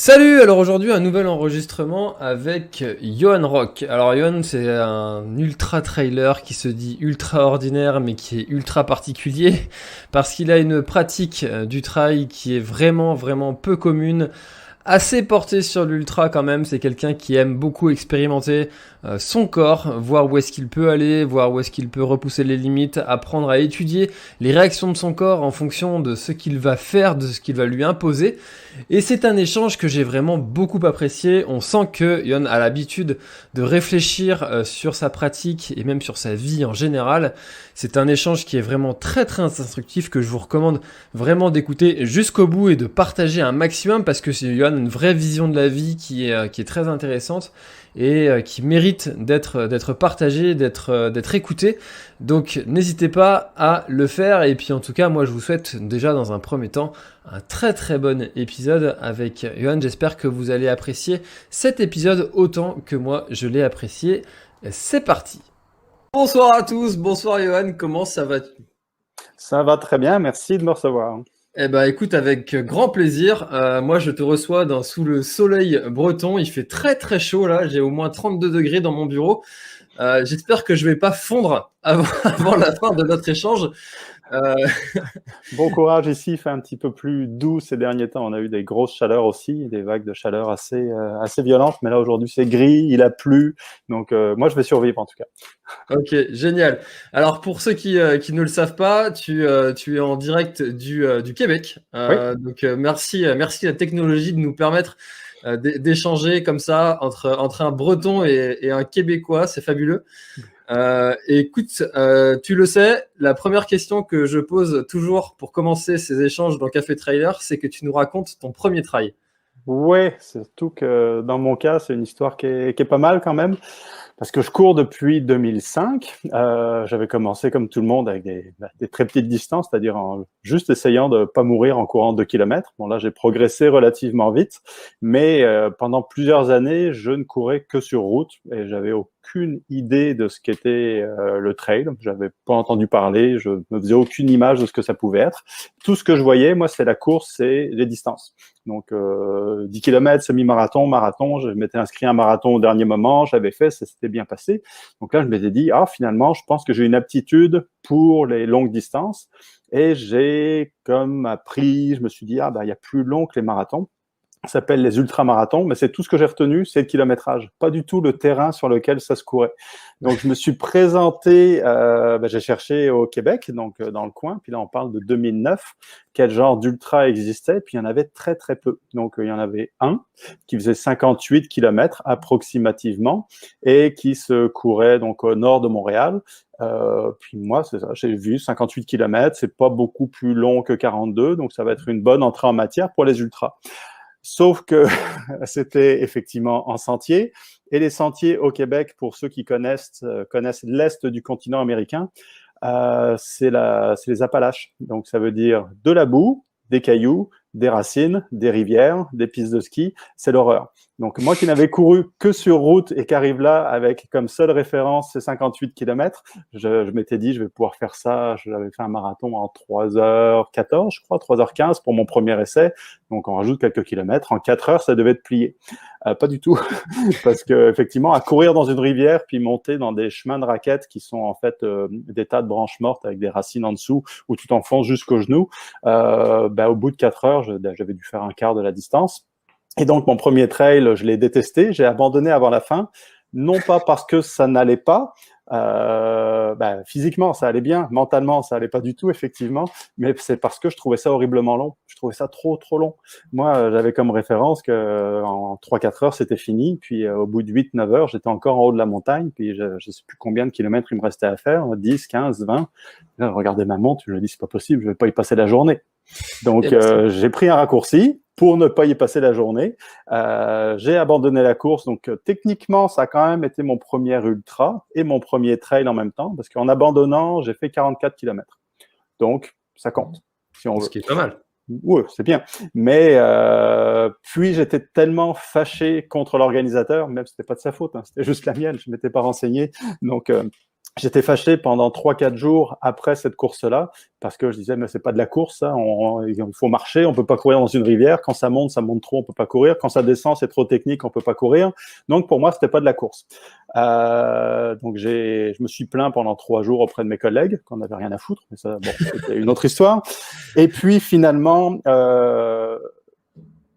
Salut, alors aujourd'hui un nouvel enregistrement avec Johan Rock. Alors Johan c'est un ultra trailer qui se dit ultra ordinaire mais qui est ultra particulier parce qu'il a une pratique du trail qui est vraiment peu commune, assez porté sur l'ultra quand même. C'est quelqu'un qui aime beaucoup expérimenter son corps, voir où est-ce qu'il peut aller, voir où est-ce qu'il peut repousser les limites, apprendre à étudier les réactions de son corps en fonction de ce qu'il va faire, de ce qu'il va lui imposer. Et c'est un échange que j'ai vraiment beaucoup apprécié. On sent que Yon a l'habitude de réfléchir sur sa pratique et même sur sa vie en général. C'est un échange qui est vraiment très instructif que je vous recommande vraiment d'écouter jusqu'au bout et de partager un maximum parce que c'est Yon une vraie vision de la vie qui est très intéressante et qui mérite d'être partagée, d'être écoutée. Donc n'hésitez pas à le faire et puis en tout cas moi je vous souhaite déjà dans un premier temps un très bon épisode avec Johan. J'espère que vous allez apprécier cet épisode autant que moi je l'ai apprécié. C'est parti. Bonsoir à tous, bonsoir Johan, comment ça va? Ça va très bien, merci de me recevoir. Eh ben écoute, avec grand plaisir. Moi je te reçois sous le soleil breton, il fait très chaud là, j'ai au moins 32 degrés dans mon bureau. J'espère que je vais pas fondre avant la fin de notre échange. Euh, Bon courage ici, il fait un petit peu plus doux ces derniers temps. On a eu des grosses chaleurs aussi, des vagues de chaleur assez violentes, mais là aujourd'hui c'est gris, il a plu, donc moi je vais survivre en tout cas. Ok, génial. Alors pour ceux qui ne le savent pas, tu es en direct du Québec. Oui, Merci la technologie de nous permettre d'échanger comme ça entre un Breton et un Québécois, c'est fabuleux. Écoute, tu le sais, la première question que je pose toujours pour commencer ces échanges dans Café Trailer, c'est que tu nous racontes ton premier trail. ouais, surtout que dans mon cas c'est une histoire qui est pas mal quand même. Parce que je cours depuis 2005. J'avais commencé comme tout le monde avec des très petites distances, c'est-à-dire en juste essayant de pas mourir en courant 2 kilomètres. Bon là, j'ai progressé relativement vite, mais pendant plusieurs années, je ne courais que sur route et j'avais aucune idée de ce qu'était le trail. J'avais pas entendu parler, je me faisais aucune image de ce que ça pouvait être. Tout ce que je voyais, moi, c'est la course et les distances. Donc 10 km, semi-marathon, marathon, je m'étais inscrit à un marathon au dernier moment, j'avais fait, ça s'était bien passé. Donc là, je m'étais dit, finalement, je pense que j'ai une aptitude pour les longues distances. Et j'ai comme appris, je me suis dit, il y a plus long que les marathons. Ça s'appelle les ultramarathons, mais c'est tout ce que j'ai retenu, c'est le kilométrage, pas du tout le terrain sur lequel ça se courait. Donc je me suis présenté, j'ai cherché au Québec, donc dans le coin, puis là on parle de 2009, quel genre d'ultra existait, puis il y en avait très peu. Donc il y en avait un qui faisait 58 kilomètres approximativement et qui se courait donc au nord de Montréal. Puis moi, c'est ça, j'ai vu 58 kilomètres, c'est pas beaucoup plus long que 42, donc ça va être une bonne entrée en matière pour les ultras. Sauf que c'était effectivement en sentier. Et les sentiers au Québec, pour ceux qui connaissent l'Est du continent américain, c'est les Appalaches. Donc ça veut dire de la boue, des cailloux, des racines, des rivières, des pistes de ski. C'est l'horreur. Donc moi qui n'avais couru que sur route et qui arrive là avec comme seule référence ces 58 kilomètres, je m'étais dit je vais pouvoir faire ça. J'avais fait un marathon en 3h14, je crois, 3h15 pour mon premier essai. Donc on rajoute quelques kilomètres. En 4 heures, ça devait être plié. Pas du tout, parce que effectivement, à courir dans une rivière puis monter dans des chemins de raquettes qui sont en fait des tas de branches mortes avec des racines en dessous où tu t'enfonces jusqu'au genou, au bout de 4 heures, j'avais dû faire un quart de la distance. Et donc mon premier trail, je l'ai détesté, j'ai abandonné avant la fin, non pas parce que ça n'allait pas, physiquement ça allait bien, mentalement ça allait pas du tout effectivement, mais c'est parce que je trouvais ça horriblement long, je trouvais ça trop long. Moi j'avais comme référence que en 3-4 heures c'était fini, puis au bout de 8-9 heures j'étais encore en haut de la montagne, puis je sais plus combien de kilomètres il me restait à faire, 10, 15, 20. Là, je regardais ma montre, je me dis c'est pas possible, je vais pas y passer la journée. Donc, j'ai pris un raccourci pour ne pas y passer la journée. J'ai abandonné la course. Donc, techniquement, ça a quand même été mon premier ultra et mon premier trail en même temps, parce qu'en abandonnant, j'ai fait 44 kilomètres. Donc, ça compte, si on Ce veut. qui est pas mal. Oui, c'est bien. Mais puis j'étais tellement fâché contre l'organisateur, même si c'était pas de sa faute, hein, c'était juste la mienne, je m'étais pas renseigné. Donc J'étais fâché pendant 3-4 jours après cette course-là, parce que je disais, mais c'est pas de la course, hein. Il faut marcher, on peut pas courir dans une rivière. Quand ça monte trop, on peut pas courir. Quand ça descend, c'est trop technique, on peut pas courir. Donc, pour moi, c'était pas de la course. Donc, je me suis plaint pendant 3 jours auprès de mes collègues, qu'on n'avait rien à foutre, mais ça, bon, c'était une autre histoire. Et puis, finalement,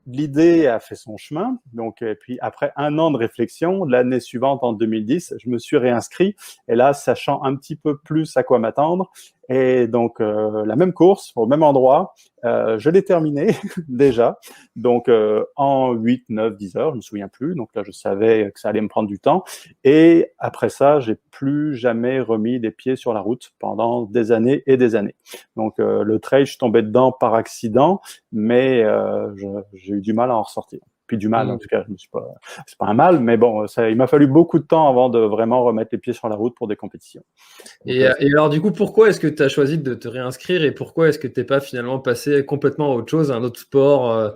l'idée a fait son chemin. Donc, et puis après 1 an de réflexion, l'année suivante, en 2010, je me suis réinscrit. Et là, sachant un petit peu plus à quoi m'attendre. Et donc, la même course, au même endroit, je l'ai terminée déjà. Donc, en 8, 9, 10 heures, je me souviens plus. Donc là, je savais que ça allait me prendre du temps. Et après ça, j'ai plus jamais remis les pieds sur la route pendant des années et des années. Donc, le trail, je suis tombé dedans par accident, mais j'ai eu du mal à en ressortir. Puis du mal, en tout cas, c'est pas un mal, mais bon, il m'a fallu beaucoup de temps avant de vraiment remettre les pieds sur la route pour des compétitions. Donc, Et alors, du coup, pourquoi est-ce que tu as choisi de te réinscrire et pourquoi est-ce que tu n'es pas finalement passé complètement à autre chose, à un autre sport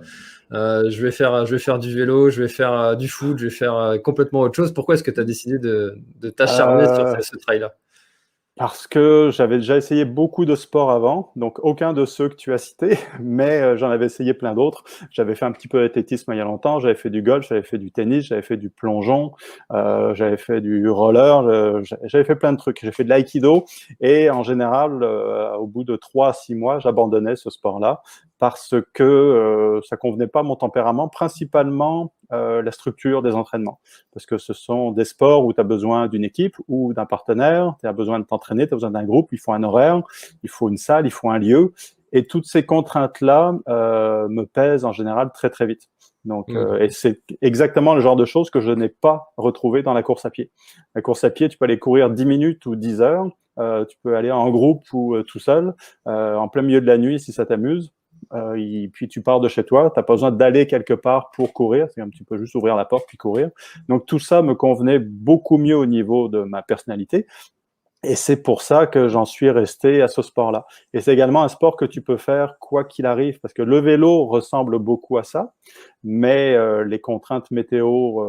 je vais faire du vélo, je vais faire du foot, je vais faire complètement autre chose. Pourquoi est-ce que tu as décidé de t'acharner sur ce trail-là? Parce que j'avais déjà essayé beaucoup de sports avant, donc aucun de ceux que tu as cités, mais j'en avais essayé plein d'autres. J'avais fait un petit peu d'athlétisme il y a longtemps, j'avais fait du golf, j'avais fait du tennis, j'avais fait du plongeon, j'avais fait du roller, j'avais fait plein de trucs. J'ai fait de l'aïkido et en général, au bout de 3 à 6 mois, j'abandonnais ce sport-là parce que ça convenait pas à mon tempérament, principalement la structure des entraînements. Parce que ce sont des sports où tu as besoin d'une équipe ou d'un partenaire, tu as besoin de t'entraîner, tu as besoin d'un groupe, il faut un horaire, il faut une salle, il faut un lieu. Et toutes ces contraintes-là me pèsent en général très très vite. Donc, et c'est exactement le genre de choses que je n'ai pas retrouvé dans la course à pied. La course à pied, tu peux aller courir 10 minutes ou 10 heures, tu peux aller en groupe ou tout seul, en plein milieu de la nuit si ça t'amuse. Puis tu pars de chez toi, tu n'as pas besoin d'aller quelque part pour courir, c'est un petit peu juste ouvrir la porte puis courir. Donc tout ça me convenait beaucoup mieux au niveau de ma personnalité. Et c'est pour ça que j'en suis resté à ce sport-là. Et c'est également un sport que tu peux faire quoi qu'il arrive, parce que le vélo ressemble beaucoup à ça, mais les contraintes météo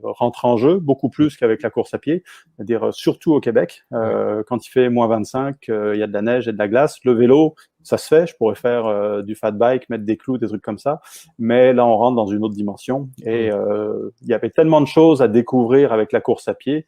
rentrent en jeu beaucoup plus qu'avec la course à pied. C'est-à-dire surtout au Québec, quand il fait moins 25, il y a de la neige et de la glace. Le vélo, ça se fait. Je pourrais faire du fat bike, mettre des clous, des trucs comme ça. Mais là, on rentre dans une autre dimension. Et il y avait tellement de choses à découvrir avec la course à pied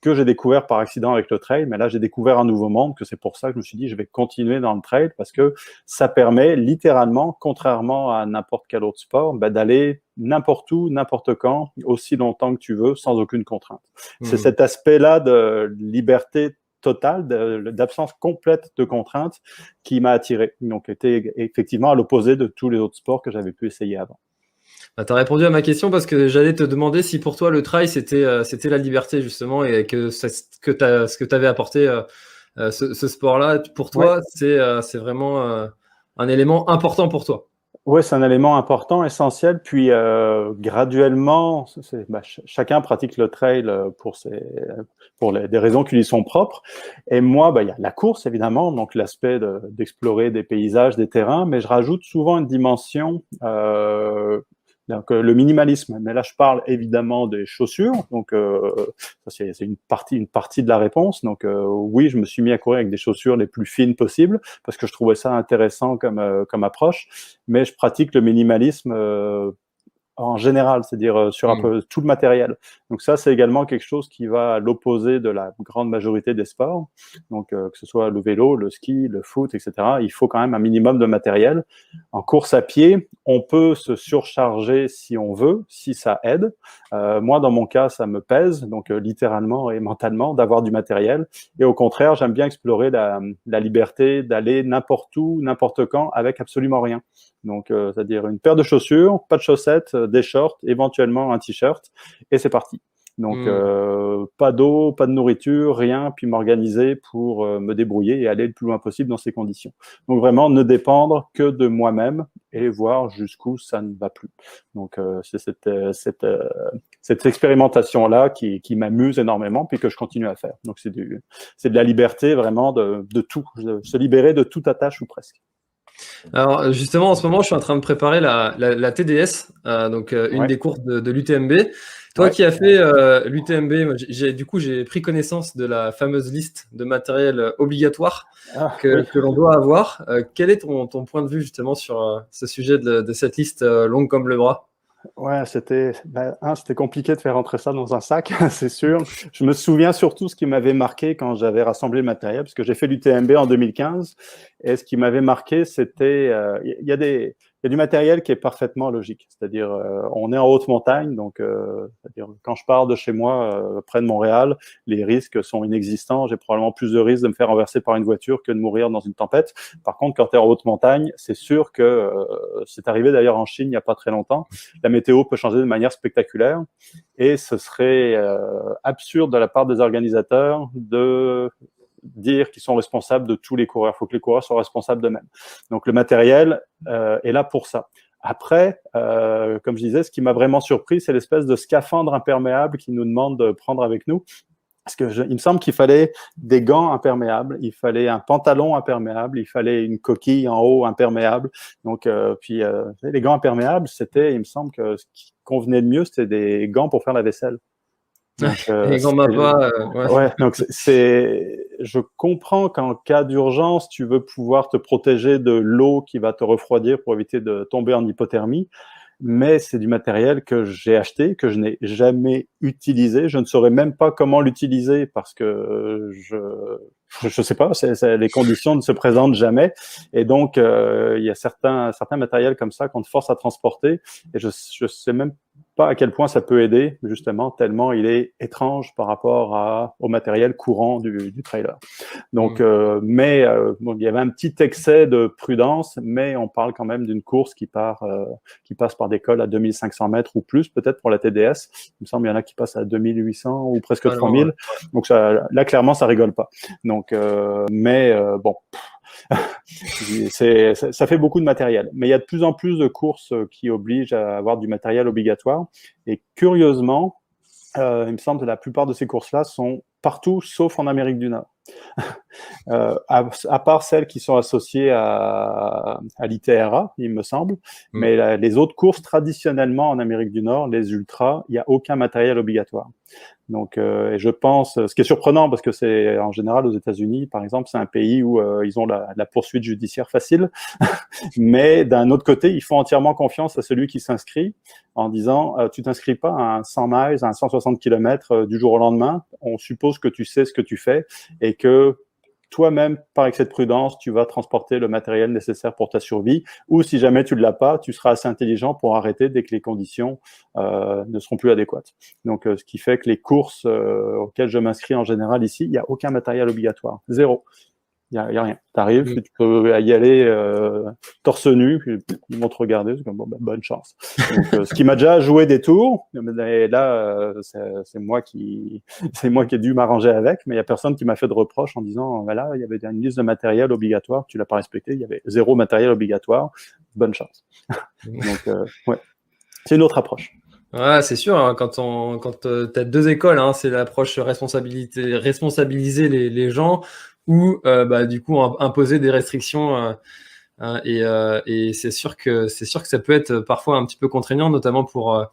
que j'ai découvert par accident avec le trail, mais là j'ai découvert un nouveau monde, que c'est pour ça que je me suis dit je vais continuer dans le trail parce que ça permet littéralement, contrairement à n'importe quel autre sport, d'aller n'importe où, n'importe quand, aussi longtemps que tu veux, sans aucune contrainte. C'est cet aspect-là de liberté totale, d'absence complète de contraintes qui m'a attiré. Donc, était effectivement à l'opposé de tous les autres sports que j'avais pu essayer avant. Bah, tu as répondu à ma question parce que j'allais te demander si pour toi le trail c'était la liberté justement et que ce que t'avais apporté ce sport-là pour toi c'est vraiment un élément important pour toi. Oui, c'est un élément important, essentiel. Puis graduellement, chacun pratique le trail pour des raisons qui lui sont propres. Et moi, il y a la course évidemment, donc l'aspect d'explorer des paysages, des terrains, mais je rajoute souvent une dimension. Donc, le minimalisme, mais là je parle évidemment des chaussures, donc ça c'est une partie de la réponse. Donc oui, je me suis mis à courir avec des chaussures les plus fines possibles parce que je trouvais ça intéressant comme approche, mais je pratique le minimalisme en général, c'est-à-dire sur un peu tout le matériel. Donc ça, c'est également quelque chose qui va à l'opposé de la grande majorité des sports. Donc que ce soit le vélo, le ski, le foot, etc. Il faut quand même un minimum de matériel. En course à pied, on peut se surcharger si on veut, si ça aide. Moi, dans mon cas, ça me pèse, donc littéralement et mentalement, d'avoir du matériel. Et au contraire, j'aime bien explorer la liberté d'aller n'importe où, n'importe quand, avec absolument rien. Donc, c'est-à-dire une paire de chaussures, pas de chaussettes, des shorts, éventuellement un t-shirt, et c'est parti. Donc, pas d'eau, pas de nourriture, rien, puis m'organiser pour me débrouiller et aller le plus loin possible dans ces conditions. Donc, vraiment, ne dépendre que de moi-même et voir jusqu'où ça ne va plus. Donc, c'est cette expérimentation-là qui m'amuse énormément, puis que je continue à faire. Donc, c'est de la liberté, vraiment, de tout, de se libérer de toute attache ou presque. Alors justement, en ce moment, je suis en train de préparer la TDS, donc une Ouais, des courses de l'UTMB. Toi ouais. qui as fait l'UTMB, du coup, j'ai pris connaissance de la fameuse liste de matériel obligatoire Ah, que, oui. que l'on doit avoir. Quel est ton point de vue justement sur ce sujet de cette liste longue comme le bras? Ouais, c'était compliqué de faire rentrer ça dans un sac, c'est sûr. Je me souviens surtout ce qui m'avait marqué quand j'avais rassemblé le matériel, parce que j'ai fait l'UTMB en 2015, et ce qui m'avait marqué, c'était, il y a du matériel qui est parfaitement logique. C'est-à-dire, on est en haute montagne, donc, c'est-à-dire, quand je pars de chez moi, près de Montréal, les risques sont inexistants. J'ai probablement plus de risques de me faire renverser par une voiture que de mourir dans une tempête. Par contre, quand tu es en haute montagne, c'est sûr que, c'est arrivé d'ailleurs en Chine il n'y a pas très longtemps, la météo peut changer de manière spectaculaire et ce serait absurde de la part des organisateurs de dire qu'ils sont responsables de tous les coureurs. Il faut que les coureurs soient responsables d'eux-mêmes. Donc le matériel est là pour ça. Après, comme je disais, ce qui m'a vraiment surpris, c'est l'espèce de scaphandre imperméable qu'ils nous demandent de prendre avec nous. Parce que il me semble qu'il fallait des gants imperméables, il fallait un pantalon imperméable, il fallait une coquille en haut imperméable. Donc, les gants imperméables, c'était, il me semble que ce qui convenait le mieux, c'était des gants pour faire la vaisselle. Donc, Et grand Mappa, ouais. ouais, donc je comprends qu'en cas d'urgence, tu veux pouvoir te protéger de l'eau qui va te refroidir pour éviter de tomber en hypothermie, mais c'est du matériel que j'ai acheté, que je n'ai jamais utilisé. Je ne saurais même pas comment l'utiliser parce que je sais pas, les conditions ne se présentent jamais. Et donc, il y a certains matériels comme ça qu'on te force à transporter. Et je sais même pas à quel point ça peut aider, justement, tellement il est étrange par rapport au matériel courant du trailer. Donc, bon, il y avait un petit excès de prudence, mais on parle quand même d'une course qui passe par des cols à 2500 mètres ou plus, peut-être pour la TDS. Il me semble qu'il y en a qui passent à 2800 ou presque Pas loin, 3000. Donc ça, là, clairement, ça rigole pas. Donc, bon, ça fait beaucoup de matériel. Mais il y a de plus en plus de courses qui obligent à avoir du matériel obligatoire. Et curieusement, il me semble que la plupart de ces courses-là sont partout, sauf en Amérique du Nord. À part celles qui sont associées à l'ITRA, il me semble. Mais les autres courses, traditionnellement en Amérique du Nord, les ultras, il n'y a aucun matériel obligatoire. Donc, et je pense, ce qui est surprenant, parce que c'est en général aux États-Unis, par exemple, c'est un pays où ils ont la poursuite judiciaire facile, mais d'un autre côté, ils font entièrement confiance à celui qui s'inscrit en disant, tu t'inscris pas à un 100 miles, à un 160 km du jour au lendemain. On suppose que tu sais ce que tu fais et que toi-même, par excès de prudence, tu vas transporter le matériel nécessaire pour ta survie, ou si jamais tu ne l'as pas, tu seras assez intelligent pour arrêter dès que les conditions ne seront plus adéquates. Donc, ce qui fait que les courses auxquelles je m'inscris en général ici, il n'y a aucun matériel obligatoire, zéro. Il y a rien. Tu arrives, tu peux y aller torse nu, puis ils vont te regarder, c'est comme bon, bonne chance. Donc, ce qui m'a déjà joué des tours, et là, c'est moi qui ai dû m'arranger avec, mais il y a personne qui m'a fait de reproche en disant, voilà, il y avait une liste de matériel obligatoire, tu l'as pas respecté, il y avait zéro matériel obligatoire, bonne chance. Donc, ouais, c'est une autre approche. Ouais, c'est sûr, hein, quand tu as deux écoles, hein, c'est l'approche responsabiliser les gens ou du coup imposer des restrictions et c'est sûr que ça peut être parfois un petit peu contraignant, notamment pour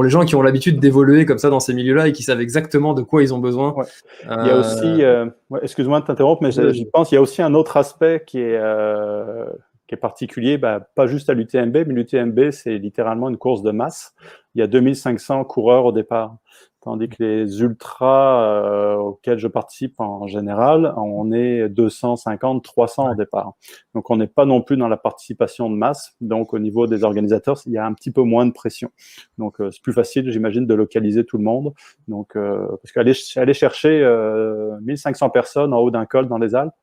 les gens qui ont l'habitude d'évoluer comme ça dans ces milieux-là et qui savent exactement de quoi ils ont besoin. Ouais. Il y a aussi, ouais, excuse-moi de t'interrompre, mais j'y pense, il y a aussi un autre aspect qui est particulier, pas juste à l'UTMB, mais l'UTMB, c'est littéralement une course de masse. Il y a 2500 coureurs au départ, tandis que les ultras auxquels je participe en général, on est 250, 300 au départ. Donc, on n'est pas non plus dans la participation de masse. Donc, au niveau des organisateurs, il y a un petit peu moins de pression. Donc, c'est plus facile, j'imagine, de localiser tout le monde. Donc, parce qu'aller chercher 1500 personnes en haut d'un col dans les Alpes,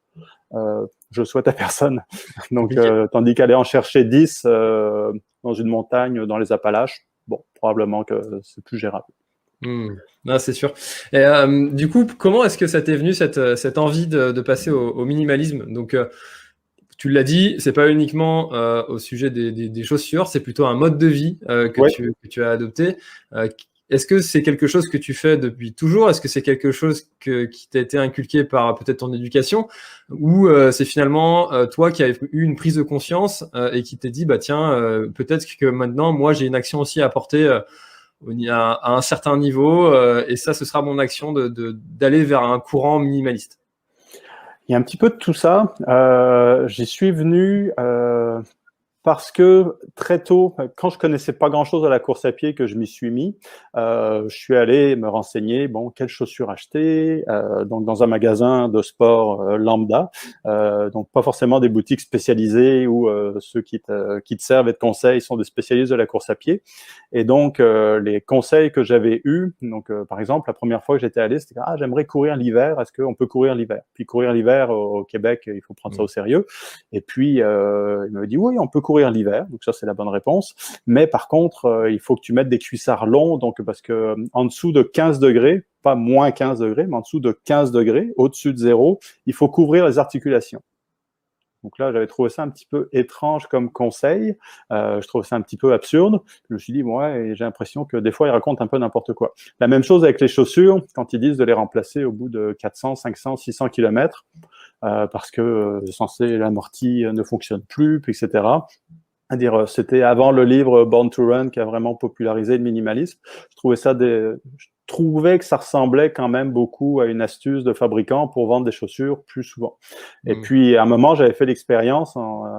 je souhaite à personne. Donc, tandis qu'aller en chercher 10 dans une montagne, dans les Appalaches, bon, probablement que c'est plus gérable. Ah, c'est sûr. Et du coup, comment est-ce que ça t'est venu cette envie de passer au minimalisme? Donc, tu l'as dit, c'est pas uniquement au sujet des chaussures, c'est plutôt un mode de vie que tu as adopté. est-ce que c'est quelque chose que tu fais depuis toujours? Est-ce que c'est quelque chose qui t'a été inculqué par peut-être ton éducation? Ou c'est finalement toi qui as eu une prise de conscience et qui t'es dit, bah tiens, peut-être que maintenant, moi, j'ai une action aussi à apporter à un certain niveau et ça, ce sera mon action d'aller vers un courant minimaliste. Il y a un petit peu de tout ça. J'y suis venu parce que très tôt, quand je connaissais pas grand-chose à la course à pied, que je m'y suis mis, je suis allé me renseigner, bon, quelles chaussures acheter, donc dans un magasin de sport lambda, donc pas forcément des boutiques spécialisées où ceux qui te servent et te conseillent sont des spécialistes de la course à pied. Et donc les conseils que j'avais eus, donc par exemple la première fois que j'étais allé, c'était j'aimerais courir l'hiver, est-ce qu'on peut courir l'hiver? Puis courir l'hiver au Québec, il faut prendre ça au sérieux. Et puis il m'avait dit oui, on peut courir l'hiver, donc ça c'est la bonne réponse. Mais par contre, il faut que tu mettes des cuissards longs, donc parce que en dessous de 15 degrés, pas moins 15 degrés, mais en dessous de 15 degrés, au-dessus de zéro, il faut couvrir les articulations. Donc là, j'avais trouvé ça un petit peu étrange comme conseil. Je trouvais ça un petit peu absurde. Je me suis dit, ouais, j'ai l'impression que des fois, ils racontent un peu n'importe quoi. La même chose avec les chaussures, quand ils disent de les remplacer au bout de 400, 500, 600 kilomètres, parce que censé l'amorti ne fonctionne plus, puis etc. C'est-à-dire, c'était avant le livre Born to Run qui a vraiment popularisé le minimalisme. Je trouvais que ça ressemblait quand même beaucoup à une astuce de fabricant pour vendre des chaussures plus souvent. Et puis, à un moment, j'avais fait l'expérience,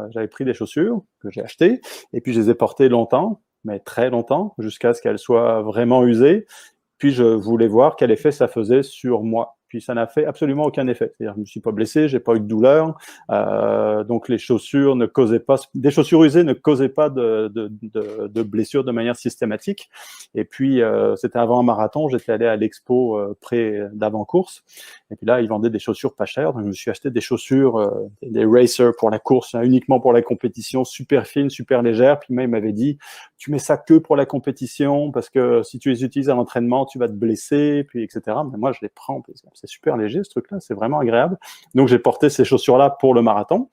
j'avais pris des chaussures que j'ai achetées, et puis je les ai portées longtemps, mais très longtemps, jusqu'à ce qu'elles soient vraiment usées. Puis, je voulais voir quel effet ça faisait sur moi. Puis, ça n'a fait absolument aucun effet. C'est-à-dire, je me suis pas blessé, j'ai pas eu de douleur. Donc, les chaussures ne causaient pas, des chaussures usées ne causaient pas de blessures de manière systématique. Et puis, c'était avant un marathon, j'étais allé à l'expo près d'avant-course. Et puis là, ils vendaient des chaussures pas chères. Donc, je me suis acheté des chaussures, des racers pour la course, uniquement pour la compétition, super fines, super légères. Puis, même, il m'avait dit, tu mets ça que pour la compétition parce que si tu les utilises à l'entraînement, tu vas te blesser, puis etc. Mais moi, je les prends parce que c'est super léger, ce truc-là, c'est vraiment agréable. Donc, j'ai porté ces chaussures-là pour le marathon.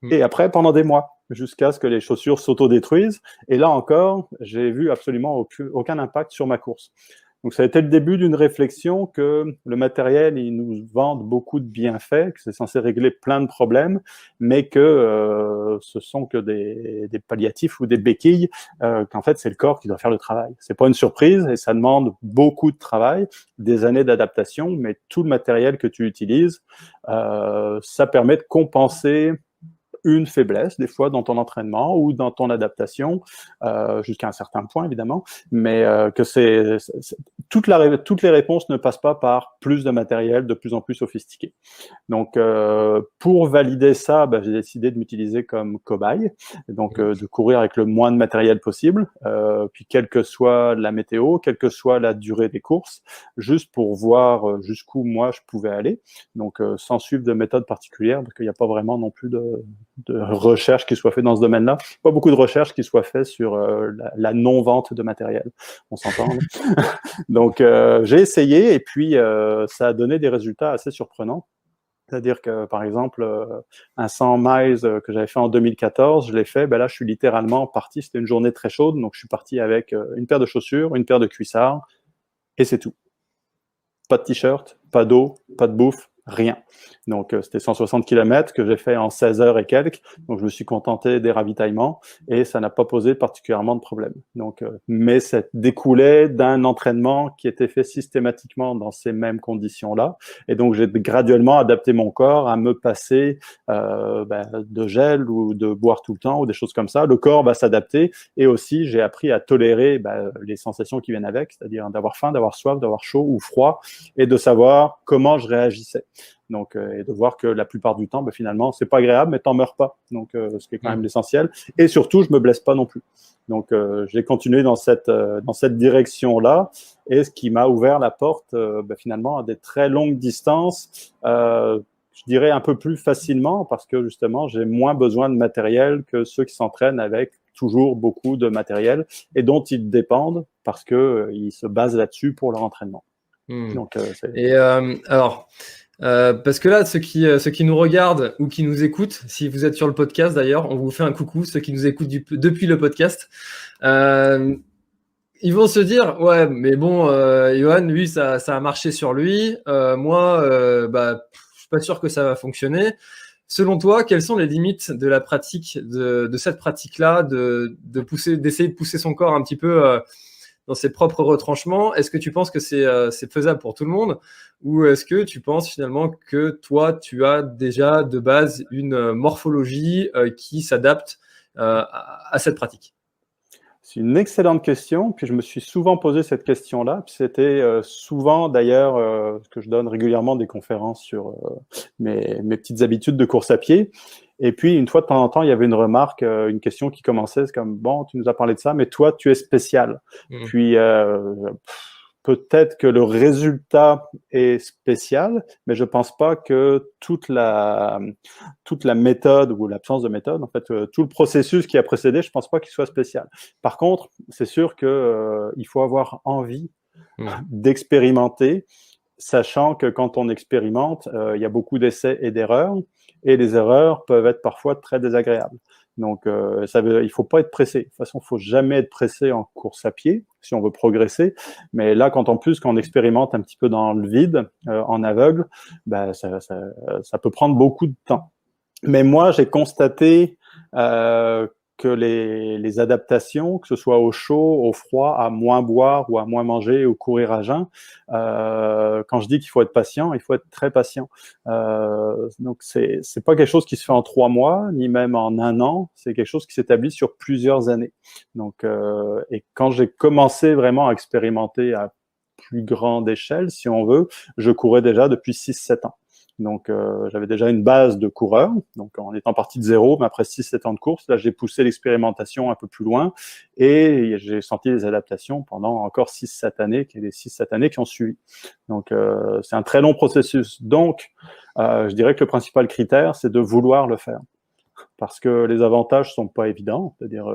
Et après, pendant des mois, jusqu'à ce que les chaussures s'autodétruisent. Et là encore, j'ai vu absolument aucun impact sur ma course. Donc, ça a été le début d'une réflexion que le matériel, il nous vend beaucoup de bienfaits, que c'est censé régler plein de problèmes, mais que ce sont que des palliatifs ou des béquilles, qu'en fait, c'est le corps qui doit faire le travail. C'est pas une surprise et ça demande beaucoup de travail, des années d'adaptation, mais tout le matériel que tu utilises, ça permet de compenser une faiblesse, des fois, dans ton entraînement ou dans ton adaptation, jusqu'à un certain point, évidemment, mais que toutes les réponses ne passent pas par plus de matériel de plus en plus sophistiqué. Donc, pour valider ça, j'ai décidé de m'utiliser comme cobaye, donc de courir avec le moins de matériel possible, puis quelle que soit la météo, quelle que soit la durée des courses, juste pour voir jusqu'où moi je pouvais aller, donc sans suivre de méthode particulière, parce qu'il n'y a pas vraiment non plus de recherche qui soit fait dans ce domaine-là. Pas beaucoup de recherche qui soit fait sur la non-vente de matériel. On s'entend. Donc, j'ai essayé et puis ça a donné des résultats assez surprenants. C'est-à-dire que, par exemple, un 100 miles que j'avais fait en 2014, je l'ai fait, là, je suis littéralement parti. C'était une journée très chaude, donc je suis parti avec une paire de chaussures, une paire de cuissards, et c'est tout. Pas de t-shirt, pas d'eau, pas de bouffe, rien. Donc, c'était 160 km que j'ai fait en 16 heures et quelques. Donc, je me suis contenté des ravitaillements et ça n'a pas posé particulièrement de problème. Donc, mais ça découlait d'un entraînement qui était fait systématiquement dans ces mêmes conditions-là. Et donc, j'ai graduellement adapté mon corps à me passer de gel ou de boire tout le temps ou des choses comme ça. Le corps va s'adapter et aussi, j'ai appris à tolérer les sensations qui viennent avec, c'est-à-dire d'avoir faim, d'avoir soif, d'avoir chaud ou froid et de savoir comment je réagissais. Donc, et de voir que la plupart du temps, finalement, c'est pas agréable, mais t'en meurs pas. Donc, ce qui est quand même l'essentiel. Et surtout, je me blesse pas non plus. Donc, j'ai continué dans cette direction-là, et ce qui m'a ouvert la porte, finalement, à des très longues distances. Je dirais un peu plus facilement, parce que justement, j'ai moins besoin de matériel que ceux qui s'entraînent avec toujours beaucoup de matériel et dont ils dépendent parce que ils se basent là-dessus pour leur entraînement. Donc, alors. Parce que là, ceux qui nous regardent ou qui nous écoutent, si vous êtes sur le podcast d'ailleurs, on vous fait un coucou, ceux qui nous écoutent depuis le podcast. ils vont se dire, ouais, mais bon, Johan, lui, ça a marché sur lui. Moi, je suis pas sûr que ça va fonctionner. Selon toi, quelles sont les limites de la pratique, de cette pratique-là, d'essayer de pousser son corps un petit peu dans ses propres retranchements? Est-ce que tu penses que c'est faisable pour tout le monde? Ou est-ce que tu penses finalement que toi, tu as déjà de base une morphologie qui s'adapte à cette pratique? C'est une excellente question, puis je me suis souvent posé cette question-là, puis c'était souvent d'ailleurs que je donne régulièrement des conférences sur mes petites habitudes de course à pied. Et puis une fois de temps en temps, il y avait une remarque, une question qui commençait, c'est comme bon, tu nous as parlé de ça, mais toi, tu es spécial. Puis peut-être que le résultat est spécial, mais je pense pas que toute la méthode ou l'absence de méthode, en fait, tout le processus qui a précédé, je pense pas qu'il soit spécial. Par contre, c'est sûr que il faut avoir envie d'expérimenter, sachant que quand on expérimente, il y a beaucoup d'essais et d'erreurs, et les erreurs peuvent être parfois très désagréables. Donc, il faut pas être pressé. De toute façon, il faut jamais être pressé en course à pied si on veut progresser. Mais là, quand on expérimente un petit peu dans le vide, en aveugle, ben, ça peut prendre beaucoup de temps. Mais moi, j'ai constaté que les adaptations, que ce soit au chaud, au froid, à moins boire ou à moins manger ou courir à jeun, quand je dis qu'il faut être patient, il faut être très patient. Donc c'est pas quelque chose qui se fait en 3 mois, ni même en 1 an. C'est quelque chose qui s'établit sur plusieurs années. Donc et quand j'ai commencé vraiment à expérimenter à plus grande échelle, si on veut, je courais déjà depuis 6-7 ans. Donc, j'avais déjà une base de coureur, donc en étant parti de zéro, mais après 6-7 ans de course, là, j'ai poussé l'expérimentation un peu plus loin et j'ai senti des adaptations pendant encore 6-7 années, qui les 6-7 années qui ont suivi. Donc, c'est un très long processus. Donc, je dirais que le principal critère, c'est de vouloir le faire. Parce que les avantages sont pas évidents, c'est-à-dire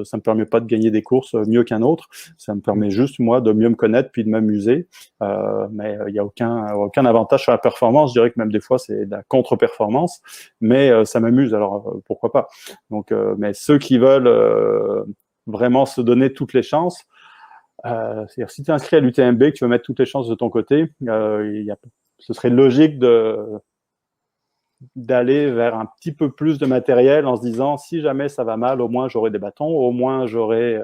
ça me permet pas de gagner des courses mieux qu'un autre, ça me permet juste moi de mieux me connaître puis de m'amuser, mais il y a aucun avantage sur la performance, je dirais que même des fois c'est de la contre-performance, mais ça m'amuse, alors pourquoi pas. Donc mais ceux qui veulent vraiment se donner toutes les chances, c'est-à-dire si tu es inscrit à l'UTMB, que tu veux mettre toutes les chances de ton côté, ce serait logique d'aller vers un petit peu plus de matériel en se disant si jamais ça va mal, au moins j'aurai des bâtons, au moins j'aurai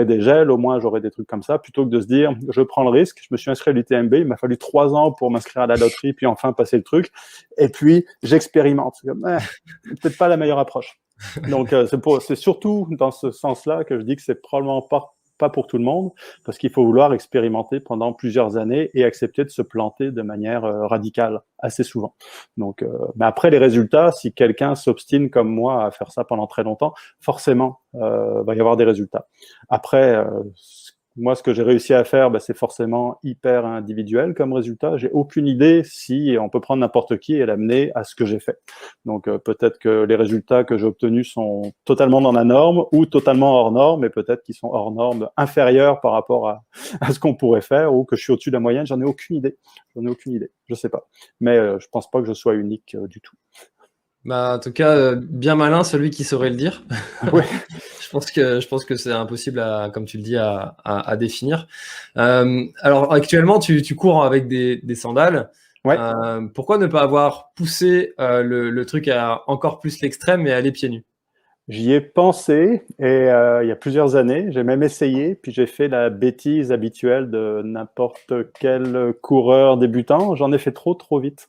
des gels, au moins j'aurai des trucs comme ça, plutôt que de se dire je prends le risque, je me suis inscrit à l'UTMB, il m'a fallu 3 ans pour m'inscrire à la loterie, puis enfin passer le truc, et puis j'expérimente. C'est comme, peut-être pas la meilleure approche. Donc c'est surtout dans ce sens-là que je dis que c'est probablement pas pour tout le monde, parce qu'il faut vouloir expérimenter pendant plusieurs années et accepter de se planter de manière radicale assez souvent. Donc, mais après les résultats, si quelqu'un s'obstine comme moi à faire ça pendant très longtemps, forcément, va y avoir des résultats. Après, moi, ce que j'ai réussi à faire, c'est forcément hyper individuel comme résultat. J'ai aucune idée si on peut prendre n'importe qui et l'amener à ce que j'ai fait. Donc, peut-être que les résultats que j'ai obtenus sont totalement dans la norme ou totalement hors norme, mais peut-être qu'ils sont hors norme inférieurs par rapport à ce qu'on pourrait faire ou que je suis au-dessus de la moyenne. J'en ai aucune idée. Je sais pas. Mais je pense pas que je sois unique du tout. En tout cas, bien malin celui qui saurait le dire. Ouais. Je pense que c'est impossible comme tu le dis, à définir. Alors actuellement, tu cours avec des sandales. Ouais. Pourquoi ne pas avoir poussé le truc à encore plus l'extrême et aller pieds nus? J'y ai pensé et il y a plusieurs années, j'ai même essayé, puis j'ai fait la bêtise habituelle de n'importe quel coureur débutant. J'en ai fait trop vite.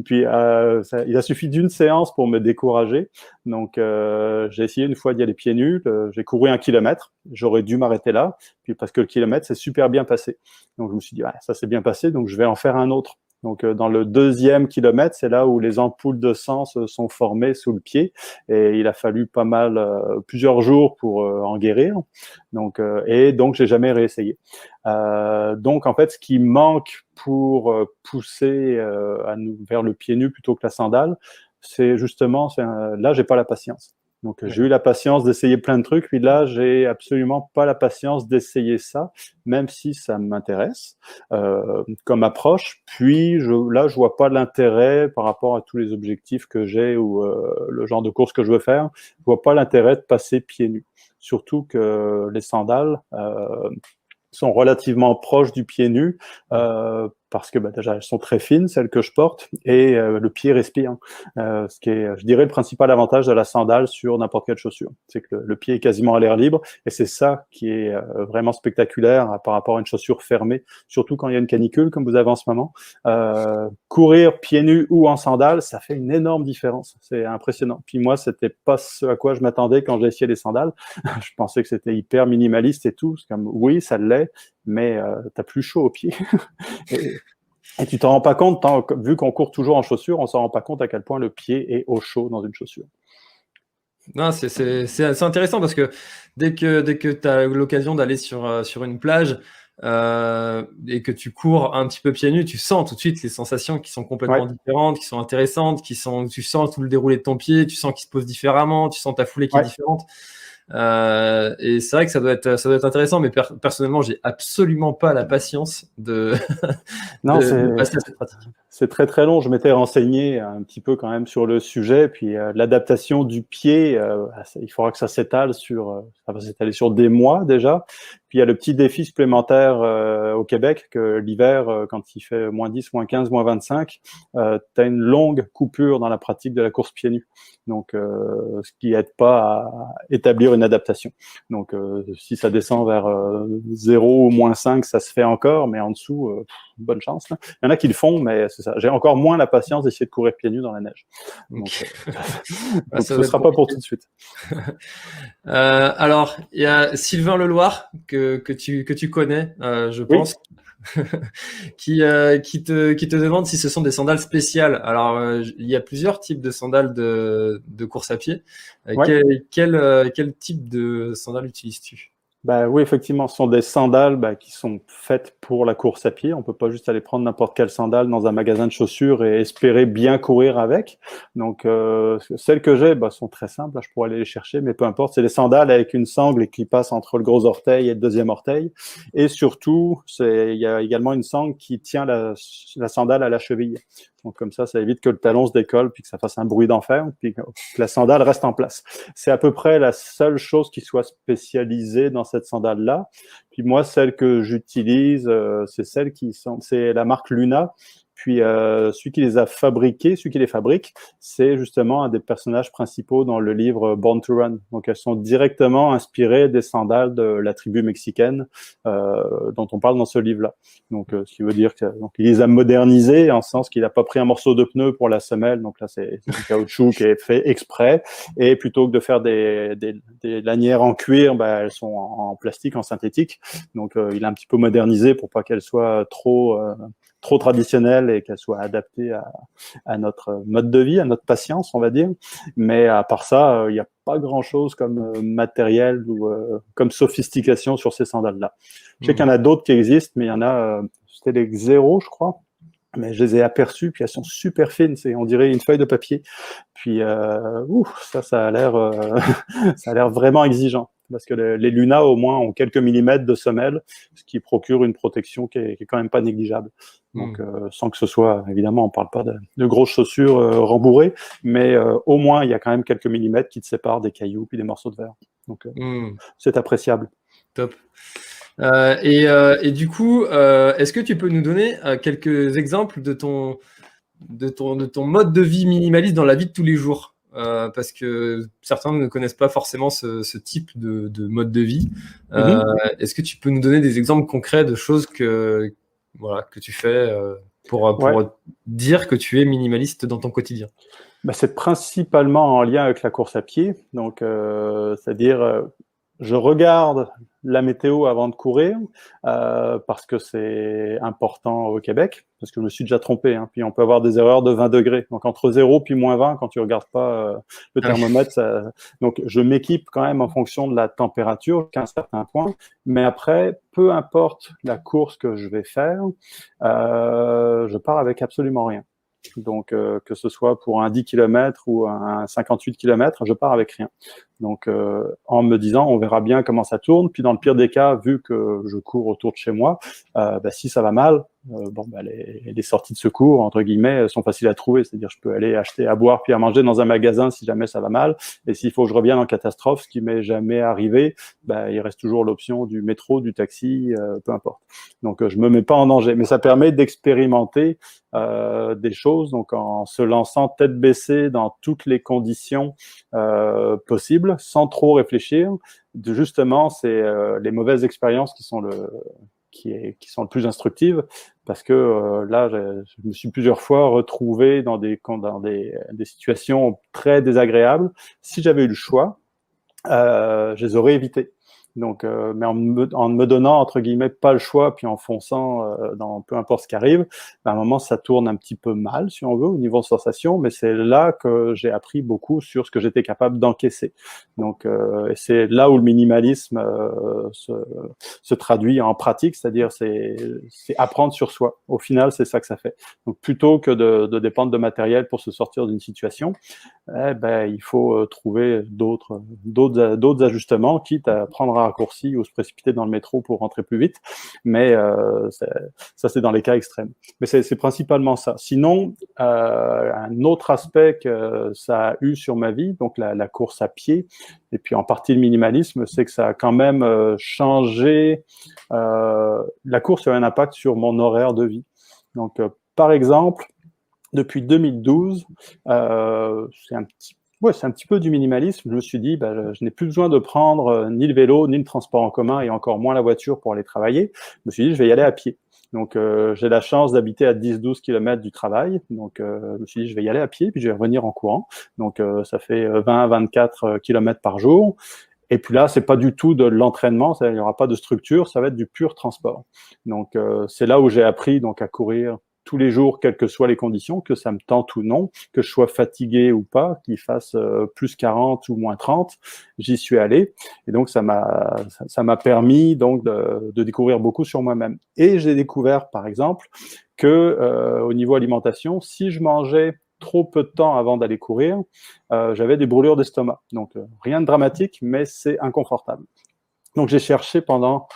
Puis il a suffi d'une séance pour me décourager. Donc j'ai essayé une fois d'y aller pieds nus. J'ai couru 1 kilomètre. J'aurais dû m'arrêter là, puis parce que le kilomètre s'est super bien passé. Donc je me suis dit ça s'est bien passé, donc je vais en faire un autre. Donc, dans le 2e kilomètre, c'est là où les ampoules de sang se sont formées sous le pied et il a fallu plusieurs jours pour en guérir. Donc, et donc, j'ai jamais réessayé. Donc, en fait, ce qui manque pour pousser vers le pied nu plutôt que la sandale, c'est justement, là, j'ai pas la patience. Donc, j'ai eu la patience d'essayer plein de trucs, puis là, j'ai absolument pas la patience d'essayer ça, même si ça m'intéresse comme approche. Puis là, je vois pas l'intérêt par rapport à tous les objectifs que j'ai ou le genre de course que je veux faire. Je vois pas l'intérêt de passer pieds nus. Surtout que les sandales sont relativement proches du pied nu parce que déjà elles sont très fines, celles que je porte, et le pied respire. Ce qui est, je dirais, le principal avantage de la sandale sur n'importe quelle chaussure, c'est que le pied est quasiment à l'air libre, et c'est ça qui est vraiment spectaculaire par rapport à une chaussure fermée, surtout quand il y a une canicule comme vous avez en ce moment. Courir pieds nus ou en sandales, ça fait une énorme différence. C'est impressionnant. Puis moi, c'était pas ce à quoi je m'attendais quand j'ai essayé les sandales. Je pensais que c'était hyper minimaliste et tout. C'est comme, oui, ça l'est, mais t'as plus chaud aux pieds. et tu t'en rends pas compte, vu qu'on court toujours en chaussures, on s'en rend pas compte à quel point le pied est au chaud dans une chaussure. Non, c'est intéressant parce que dès que tu as l'occasion d'aller sur une plage et que tu cours un petit peu pieds nus, tu sens tout de suite les sensations qui sont complètement Ouais, différentes, qui sont intéressantes, tu sens tout le déroulé de ton pied, tu sens qu'il se pose différemment, tu sens ta foulée qui est ouais. différente. Et c'est vrai que ça doit être intéressant, mais personnellement, j'ai absolument pas la patience Non, de passer à cette pratique. c'est très très long. Je m'étais renseigné un petit peu quand même sur le sujet, puis l'adaptation du pied, il faudra que ça s'étale ça va s'étaler sur des mois déjà. Puis il y a le petit défi supplémentaire au Québec que l'hiver, quand il fait -10, -15, -25, tu as une longue coupure dans la pratique de la course pieds nus. Donc, ce qui aide pas à établir une adaptation. Donc, si ça descend vers 0 ou -5, ça se fait encore, mais en dessous, bonne chance. Là. Il y en a qui le font, mais c'est ça. J'ai encore moins la patience d'essayer de courir pieds nus dans la neige. Donc, Ah, donc ça ce doit ne être sera pas pour compliqué. tout de suite. Alors, il y a Sylvain Leloir que tu connais, je Oui. pense, qui te demande si ce sont des sandales spéciales. Alors, il y a plusieurs types de sandales de course à pied. Ouais. Quel type de sandales utilises-tu? Bah oui, effectivement, ce sont des sandales qui sont faites pour la course à pied. On peut pas juste aller prendre n'importe quelle sandale dans un magasin de chaussures et espérer bien courir avec. Donc, celles que j'ai sont très simples. Là, je pourrais aller les chercher, mais peu importe. C'est des sandales avec une sangle qui passe entre le gros orteil et le deuxième orteil. Et surtout, il y a également une sangle qui tient la sandale à la cheville. Donc, comme ça évite que le talon se décolle puis que ça fasse un bruit d'enfer, puis que la sandale reste en place. C'est à peu près la seule chose qui soit spécialisée dans cette sandale-là. Puis moi, celle que j'utilise, c'est la marque Luna. Puis celui qui les a fabriquées, celui qui les fabrique, c'est justement un des personnages principaux dans le livre Born to Run. Donc elles sont directement inspirées des sandales de la tribu mexicaine dont on parle dans ce livre-là. Donc ce qui veut dire qu'il les a modernisées en ce sens qu'il n'a pas pris un morceau de pneu pour la semelle. Donc là, c'est du caoutchouc qui est fait exprès. Et plutôt que de faire des lanières en cuir, elles sont en plastique, en synthétique. Donc il a un petit peu modernisé pour pas qu'elles soient trop traditionnelle et qu'elle soit adaptée à notre mode de vie, à notre patience, on va dire. Mais à part ça, il n'y a pas grand-chose comme matériel ou comme sophistication sur ces sandales-là. Je sais qu'il y en a d'autres qui existent, mais il y en a, c'était les Xero, je crois. Mais je les ai aperçues, puis elles sont super fines. On dirait une feuille de papier. Puis, ça a l'air, ça a l'air vraiment exigeant. Parce que les Luna, au moins, ont quelques millimètres de semelle, ce qui procure une protection qui est quand même pas négligeable. Donc, sans que ce soit, évidemment, on parle pas de grosses chaussures rembourrées, mais au moins, il y a quand même quelques millimètres qui te séparent des cailloux puis des morceaux de verre. Donc, c'est appréciable. Top. Et du coup, est-ce que tu peux nous donner quelques exemples de ton mode de vie minimaliste dans la vie de tous les jours? Parce que certains ne connaissent pas forcément ce type de mode de vie. Est-ce que tu peux nous donner des exemples concrets de choses que tu fais pour Ouais. dire que tu es minimaliste dans ton quotidien? C'est principalement en lien avec la course à pied. Donc, c'est-à-dire, je regarde la météo avant de courir parce que c'est important au Québec, parce que je me suis déjà trompé. Hein. Puis on peut avoir des erreurs de 20 degrés. Donc entre 0 puis -20, quand tu regardes pas le thermomètre, donc je m'équipe quand même en fonction de la température jusqu'à un certain point. Mais après, peu importe la course que je vais faire, je pars avec absolument rien. Donc, que ce soit pour un 10 km ou un 58 km, je pars avec rien. Donc, en me disant, on verra bien comment ça tourne. Puis, dans le pire des cas, vu que je cours autour de chez moi, si ça va mal, les sorties de secours, entre guillemets, sont faciles à trouver. C'est-à-dire, je peux aller acheter à boire puis à manger dans un magasin si jamais ça va mal. Et s'il faut que je revienne en catastrophe, ce qui m'est jamais arrivé, il reste toujours l'option du métro, du taxi, peu importe. Donc, je me mets pas en danger. Mais ça permet d'expérimenter des choses, donc en se lançant tête baissée dans toutes les conditions possibles, sans trop réfléchir. Justement, c'est les mauvaises expériences qui sont le plus instructives, parce que là, je me suis plusieurs fois retrouvé dans des situations très désagréables. Si j'avais eu le choix, je les aurais évitées. Donc, mais en me donnant, entre guillemets, pas le choix, puis en fonçant dans peu importe ce qui arrive, à un moment, ça tourne un petit peu mal, si on veut, au niveau de sensation, mais c'est là que j'ai appris beaucoup sur ce que j'étais capable d'encaisser. Donc, et c'est là où le minimalisme se traduit en pratique, c'est-à-dire c'est apprendre sur soi. Au final, c'est ça que ça fait. Donc, plutôt que de dépendre de matériel pour se sortir d'une situation, il faut trouver d'autres ajustements, quitte à prendre un raccourci ou se précipiter dans le métro pour rentrer plus vite. Mais ça, c'est dans les cas extrêmes. Mais c'est principalement ça. Sinon, un autre aspect que ça a eu sur ma vie, donc la course à pied, et puis en partie le minimalisme, c'est que ça a quand même changé. La course a eu un impact sur mon horaire de vie. Donc, par exemple, depuis 2012, c'est un petit peu du minimalisme. Je me suis dit, je n'ai plus besoin de prendre ni le vélo, ni le transport en commun, et encore moins la voiture pour aller travailler. Je me suis dit, je vais y aller à pied. Donc, j'ai la chance d'habiter à 10-12 km du travail. Donc, je me suis dit, je vais y aller à pied, puis je vais revenir en courant. Donc, ça fait 20-24 km par jour. Et puis là, c'est pas du tout de l'entraînement, il n'y aura pas de structure, ça va être du pur transport. Donc, c'est là où j'ai appris donc à courir tous les jours, quelles que soient les conditions, que ça me tente ou non, que je sois fatigué ou pas, qu'il fasse plus 40 ou moins 30, j'y suis allé. Et donc, ça m'a permis donc de découvrir beaucoup sur moi-même. Et j'ai découvert, par exemple, que au niveau alimentation, si je mangeais trop peu de temps avant d'aller courir, j'avais des brûlures d'estomac. Donc, rien de dramatique, mais c'est inconfortable. Donc, j'ai cherché pendant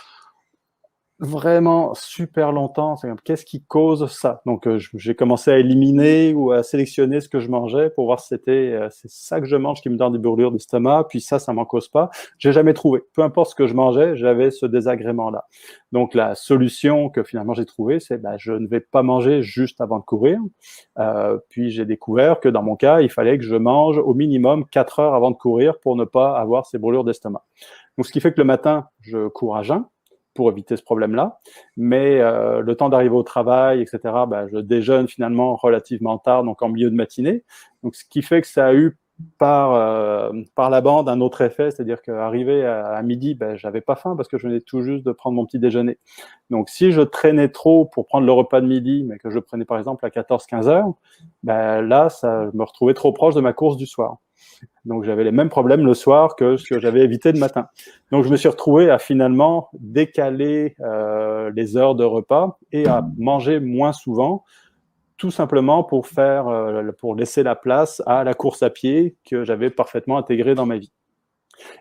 vraiment super longtemps, qu'est-ce qui cause ça? Donc, j'ai commencé à éliminer ou à sélectionner ce que je mangeais pour voir si c'est ça que je mange qui me donne des brûlures d'estomac, puis ça m'en cause pas. J'ai jamais trouvé. Peu importe ce que je mangeais, j'avais ce désagrément-là. Donc, la solution que finalement j'ai trouvée, c'est je ne vais pas manger juste avant de courir. Puis j'ai découvert que dans mon cas, il fallait que je mange au minimum 4 heures avant de courir pour ne pas avoir ces brûlures d'estomac. Donc, ce qui fait que le matin, je cours à jeun pour éviter ce problème-là. Mais le temps d'arriver au travail, etc., je déjeune finalement relativement tard, donc en milieu de matinée. Donc, ce qui fait que ça a eu par la bande un autre effet, c'est-à-dire qu'arrivé à midi, j'avais pas faim parce que je venais tout juste de prendre mon petit déjeuner. Donc, si je traînais trop pour prendre le repas de midi, mais que je prenais par exemple à 14-15 heures, là, je me retrouvais trop proche de ma course du soir. Donc, j'avais les mêmes problèmes le soir que ce que j'avais évité le matin. Donc, je me suis retrouvé à finalement décaler les heures de repas et à manger moins souvent, tout simplement pour laisser la place à la course à pied que j'avais parfaitement intégrée dans ma vie.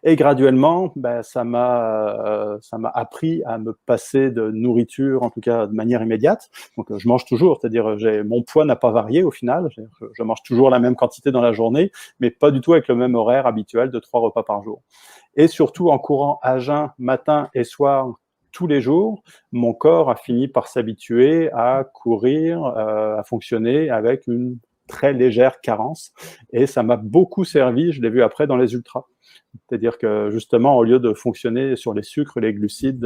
Et graduellement, ça m'a appris à me passer de nourriture, en tout cas de manière immédiate. Donc, je mange toujours, c'est-à-dire mon poids n'a pas varié au final. Je mange toujours la même quantité dans la journée, mais pas du tout avec le même horaire habituel de 3 repas par jour. Et surtout, en courant à jeun matin et soir tous les jours, mon corps a fini par s'habituer à courir, à fonctionner avec une très légère carence. Et ça m'a beaucoup servi, je l'ai vu après dans les ultras. C'est-à-dire que justement, au lieu de fonctionner sur les sucres, les glucides,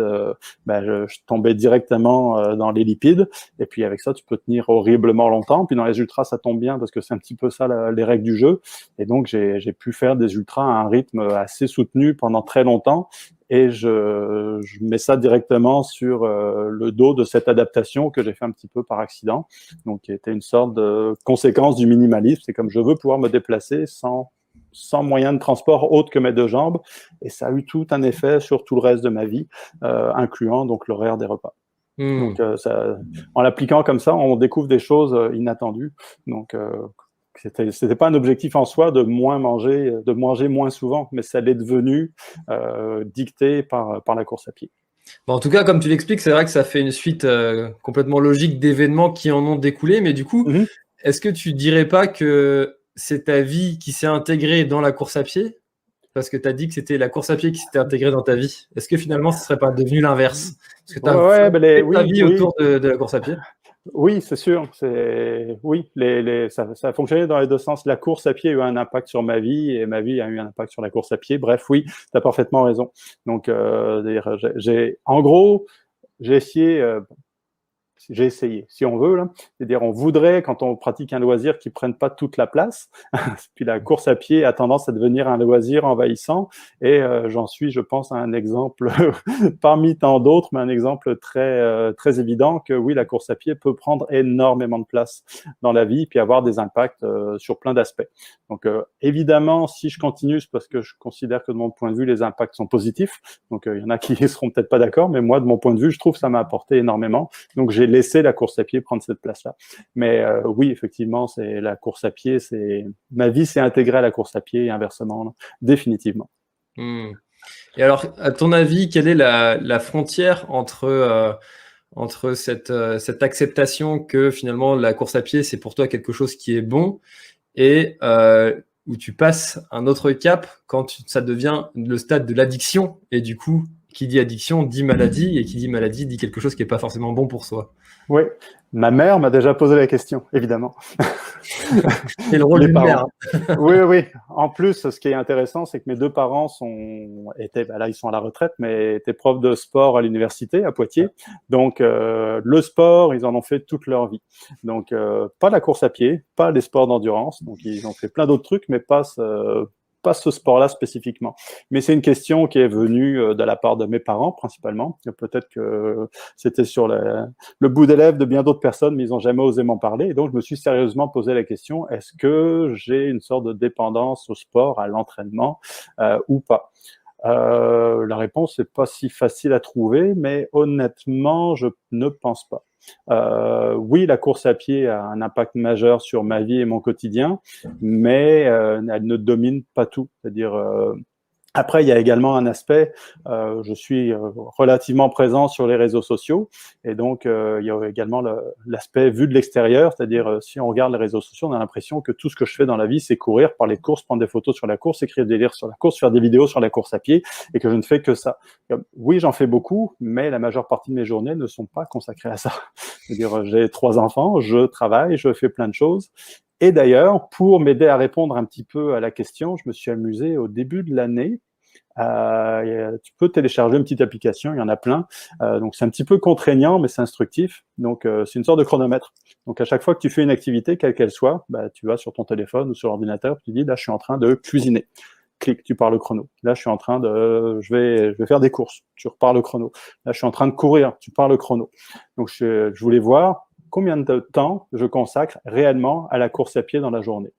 je tombais directement dans les lipides. Et puis avec ça, tu peux tenir horriblement longtemps. Puis dans les ultras, ça tombe bien parce que c'est un petit peu ça les règles du jeu. Et donc, j'ai pu faire des ultras à un rythme assez soutenu pendant très longtemps. Et je mets ça directement sur le dos de cette adaptation que j'ai fait un petit peu par accident. Donc, qui était une sorte de conséquence du minimalisme. C'est comme je veux pouvoir me déplacer sans moyen de transport autre que mes 2 jambes. Et ça a eu tout un effet sur tout le reste de ma vie, incluant donc l'horaire des repas. Hmm. Donc, en l'appliquant comme ça, on découvre des choses inattendues. Donc, c'était pas un objectif en soi de moins manger, de manger moins souvent, mais ça l'est devenu dicté par la course à pied. Bon, en tout cas, comme tu l'expliques, c'est vrai que ça fait une suite complètement logique d'événements qui en ont découlé. Mais du coup, Mhm. est-ce que tu dirais pas que c'est ta vie qui s'est intégrée dans la course à pied? Parce que tu as dit que c'était la course à pied qui s'était intégrée dans ta vie. Est-ce que finalement, ce serait pas devenu l'inverse? Parce que tu as Ouais, ben fait ta oui, vie oui, autour de la course à pied. oui, c'est sûr. Oui, ça a fonctionné dans les deux sens. La course à pied a eu un impact sur ma vie et ma vie a eu un impact sur la course à pied. Bref, oui, tu as parfaitement raison. Donc, d'ailleurs, en gros, j'ai essayé, si on veut, là. C'est-à-dire, on voudrait, quand on pratique un loisir, qu'il ne prenne pas toute la place. Puis la course à pied a tendance à devenir un loisir envahissant. Et j'en suis, je pense, un exemple parmi tant d'autres, mais un exemple très évident que oui, la course à pied peut prendre énormément de place dans la vie, puis avoir des impacts sur plein d'aspects. Donc, évidemment, si je continue, c'est parce que je considère que de mon point de vue, les impacts sont positifs. Donc, il y en a qui ne seront peut-être pas d'accord, mais moi, de mon point de vue, je trouve que ça m'a apporté énormément. Donc, j'ai laissé la course à pied prendre cette place-là. Mais oui, effectivement, c'est la course à pied, ma vie s'est intégrée à la course à pied et inversement, là, définitivement. Hmm. Et alors, à ton avis, quelle est la frontière entre cette acceptation que finalement la course à pied, c'est pour toi quelque chose qui est bon et où tu passes un autre cap quand ça devient le stade de l'addiction et du coup, qui dit addiction dit maladie et qui dit maladie dit quelque chose qui n'est pas forcément bon pour soi. Oui, ma mère m'a déjà posé la question, évidemment. C'est le rôle Les d'une mère. parents. Oui, oui. En plus, ce qui est intéressant, c'est que mes deux parents là, ils sont à la retraite, mais étaient profs de sport à l'université à Poitiers. Donc, le sport, ils en ont fait toute leur vie. Donc, pas la course à pied, pas les sports d'endurance. Donc, ils ont fait plein d'autres trucs, mais pas ce sport-là spécifiquement. Mais c'est une question qui est venue de la part de mes parents, principalement. Peut-être que c'était sur le bout des lèvres de bien d'autres personnes, mais ils n'ont jamais osé m'en parler. Et donc, je me suis sérieusement posé la question, est-ce que j'ai une sorte de dépendance au sport, à l'entraînement, ou pas? La réponse n'est pas si facile à trouver, mais honnêtement, je ne pense pas. Oui, la course à pied a un impact majeur sur ma vie et mon quotidien, mais elle ne domine pas tout. C'est-à-dire, après, il y a également un aspect, je suis relativement présent sur les réseaux sociaux, et donc il y a également l'aspect vu de l'extérieur, c'est-à-dire si on regarde les réseaux sociaux, on a l'impression que tout ce que je fais dans la vie, c'est courir, parler de course, prendre des photos sur la course, écrire des livres sur la course, faire des vidéos sur la course à pied, et que je ne fais que ça. Oui, j'en fais beaucoup, mais la majeure partie de mes journées ne sont pas consacrées à ça. C'est-à-dire, j'ai 3 enfants, je travaille, je fais plein de choses. Et d'ailleurs, pour m'aider à répondre un petit peu à la question, je me suis amusé au début de l'année. Tu peux télécharger une petite application, il y en a plein. Donc c'est un petit peu contraignant, mais c'est instructif. Donc c'est une sorte de chronomètre. Donc à chaque fois que tu fais une activité, quelle qu'elle soit, bah, tu vas sur ton téléphone ou sur l'ordinateur, tu dis là je suis en train de cuisiner. Clique, tu pars le chrono. Là je suis en train je vais faire des courses. Tu repars le chrono. Là je suis en train de courir. Tu pars le chrono. Donc je voulais voir combien de temps je consacre réellement à la course à pied dans la journée.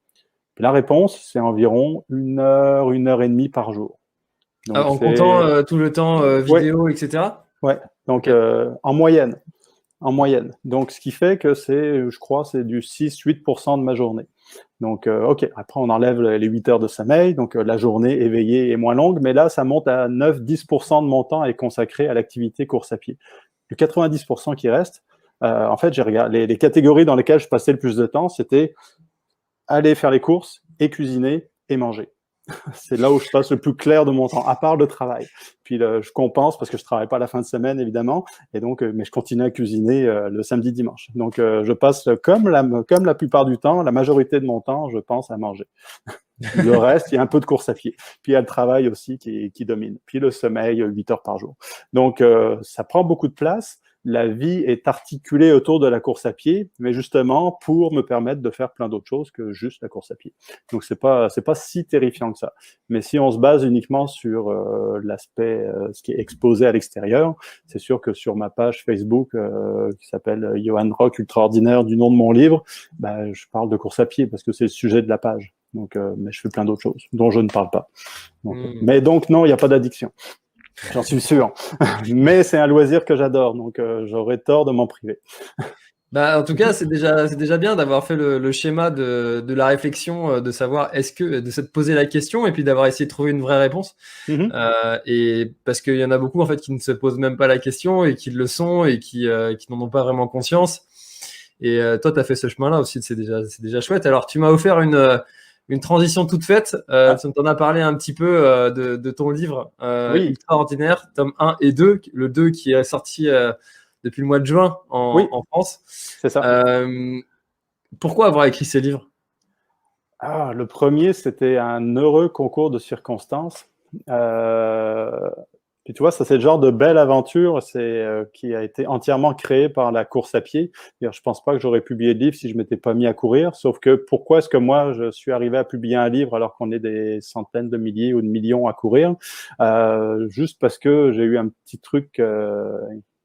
Puis la réponse, c'est environ 1 et demie par jour. Donc En comptant c'est tout le temps ouais, vidéo, etc. ouais. Donc Ok. en moyenne. Donc ce qui fait que je crois, c'est du 6-8% de ma journée. Donc ok. Après on enlève les 8 heures de sommeil, donc la journée éveillée est moins longue, mais là ça monte à 9-10% de mon temps est consacré à l'activité course à pied. Le 90% qui reste, en fait j'ai regardé les catégories dans lesquelles je passais le plus de temps, c'était aller faire les courses et cuisiner et manger. C'est là où je passe le plus clair de mon temps, à part le travail. Puis je compense parce que je travaille pas la fin de semaine, évidemment, et donc, mais je continue à cuisiner le samedi, dimanche. Donc, je passe comme la plupart du temps, la majorité de mon temps, je pense à manger. Le reste, il y a un peu de course à pied. Puis il y a le travail aussi qui domine. Puis le sommeil, 8 heures par jour. Donc, ça prend beaucoup de place. La vie est articulée autour de la course à pied, mais justement pour me permettre de faire plein d'autres choses que juste la course à pied. Donc c'est pas si terrifiant que ça. Mais si on se base uniquement sur l'aspect, ce qui est exposé à l'extérieur, c'est sûr que sur ma page Facebook qui s'appelle Johan Rock Ultraordinaire du nom de mon livre, bah, je parle de course à pied parce que c'est le sujet de la page. Donc, mais je fais plein d'autres choses dont je ne parle pas. Donc, Hmm. mais donc non, il n'y a pas d'addiction. J'en suis sûr. Mais c'est un loisir que j'adore, donc j'aurais tort de m'en priver. Bah, en tout cas, c'est déjà bien d'avoir fait le schéma de la réflexion, de savoir de se poser la question et puis d'avoir essayé de trouver une vraie réponse. Mhm. Et parce qu'il y en a beaucoup en fait qui ne se posent même pas la question et qui le sont et qui n'en ont pas vraiment conscience. Et toi, tu as fait ce chemin-là aussi, c'est déjà chouette. Alors, tu m'as offert une transition toute faite. Ah, Tu en as parlé un petit peu de ton livre oui, Ultra Ordinaire, tome 1 et 2, le 2 qui est sorti depuis le mois de juin oui, en France. c'est ça. Euh, Pourquoi avoir écrit ces livres? Ah, le premier, c'était un heureux concours de circonstances. Euh, Puis tu vois, ça c'est le genre de belle aventure qui a été entièrement créée par la course à pied. D'ailleurs, je pense pas que j'aurais publié le livre si je m'étais pas mis à courir. Sauf que pourquoi est-ce que moi je suis arrivé à publier un livre alors qu'on est des centaines de milliers ou de millions à courir? Juste parce que j'ai eu un petit truc.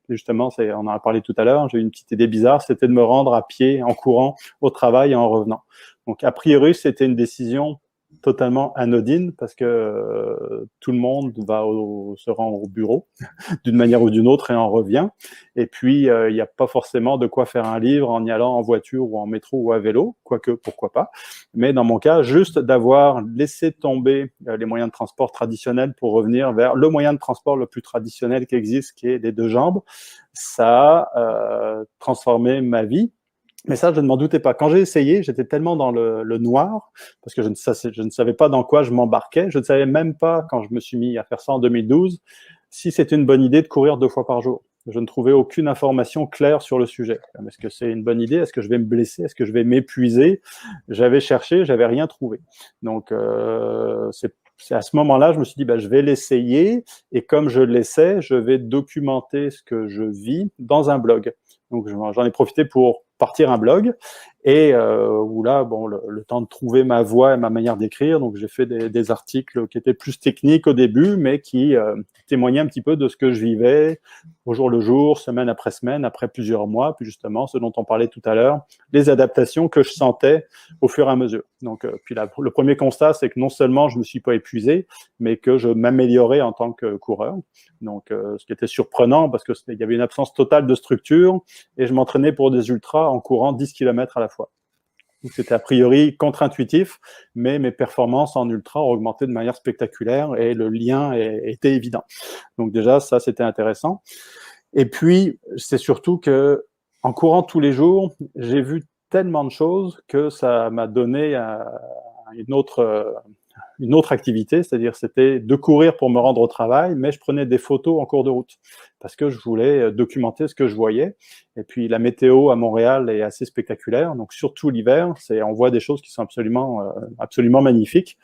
Justement, on en a parlé tout à l'heure. J'ai eu une petite idée bizarre, c'était de me rendre à pied en courant au travail et en revenant. Donc, a priori, c'était une décision totalement anodine parce que tout le monde se rend au bureau d'une manière ou d'une autre et en revient. Et puis, il n'y a pas forcément de quoi faire un livre en y allant en voiture ou en métro ou à vélo, quoique, pourquoi pas. Mais dans mon cas, juste d'avoir laissé tomber les moyens de transport traditionnels pour revenir vers le moyen de transport le plus traditionnel qui existe, qui est les deux jambes, ça a transformé ma vie. Mais ça, je ne m'en doutais pas. Quand j'ai essayé, j'étais tellement dans le noir, parce que je ne savais pas dans quoi je m'embarquais. Je ne savais même pas, quand je me suis mis à faire ça en 2012, si c'était une bonne idée de courir 2 fois par jour. Je ne trouvais aucune information claire sur le sujet. Est-ce que c'est une bonne idée? Est-ce que je vais me blesser? Est-ce que je vais m'épuiser? J'avais cherché, j'avais rien trouvé. Donc, c'est à ce moment-là, je me suis dit, bah, je vais l'essayer. Et comme je l'essaie, je vais documenter ce que je vis dans un blog. Donc, j'en ai profité pour partir un blog et où là, bon, le temps de trouver ma voix et ma manière d'écrire. Donc, j'ai fait des articles qui étaient plus techniques au début, mais qui témoignaient un petit peu de ce que je vivais au jour le jour, semaine, après plusieurs mois. Puis justement, ce dont on parlait tout à l'heure, les adaptations que je sentais au fur et à mesure. Donc, puis là, le premier constat, c'est que non seulement je me suis pas épuisé, mais que je m'améliorais en tant que coureur. Donc, ce qui était surprenant parce que il y avait une absence totale de structure et je m'entraînais pour des ultras en courant 10 km à la fois. Donc, c'était a priori contre-intuitif, mais mes performances en ultra ont augmenté de manière spectaculaire et le lien était évident. Donc déjà, ça, c'était intéressant. Et puis, c'est surtout que en courant tous les jours, j'ai vu tellement de choses que ça m'a donné une autre activité, c'est-à-dire c'était de courir pour me rendre au travail, mais je prenais des photos en cours de route parce que je voulais documenter ce que je voyais. Et puis la météo à Montréal est assez spectaculaire, donc surtout l'hiver, on voit des choses qui sont absolument magnifiques.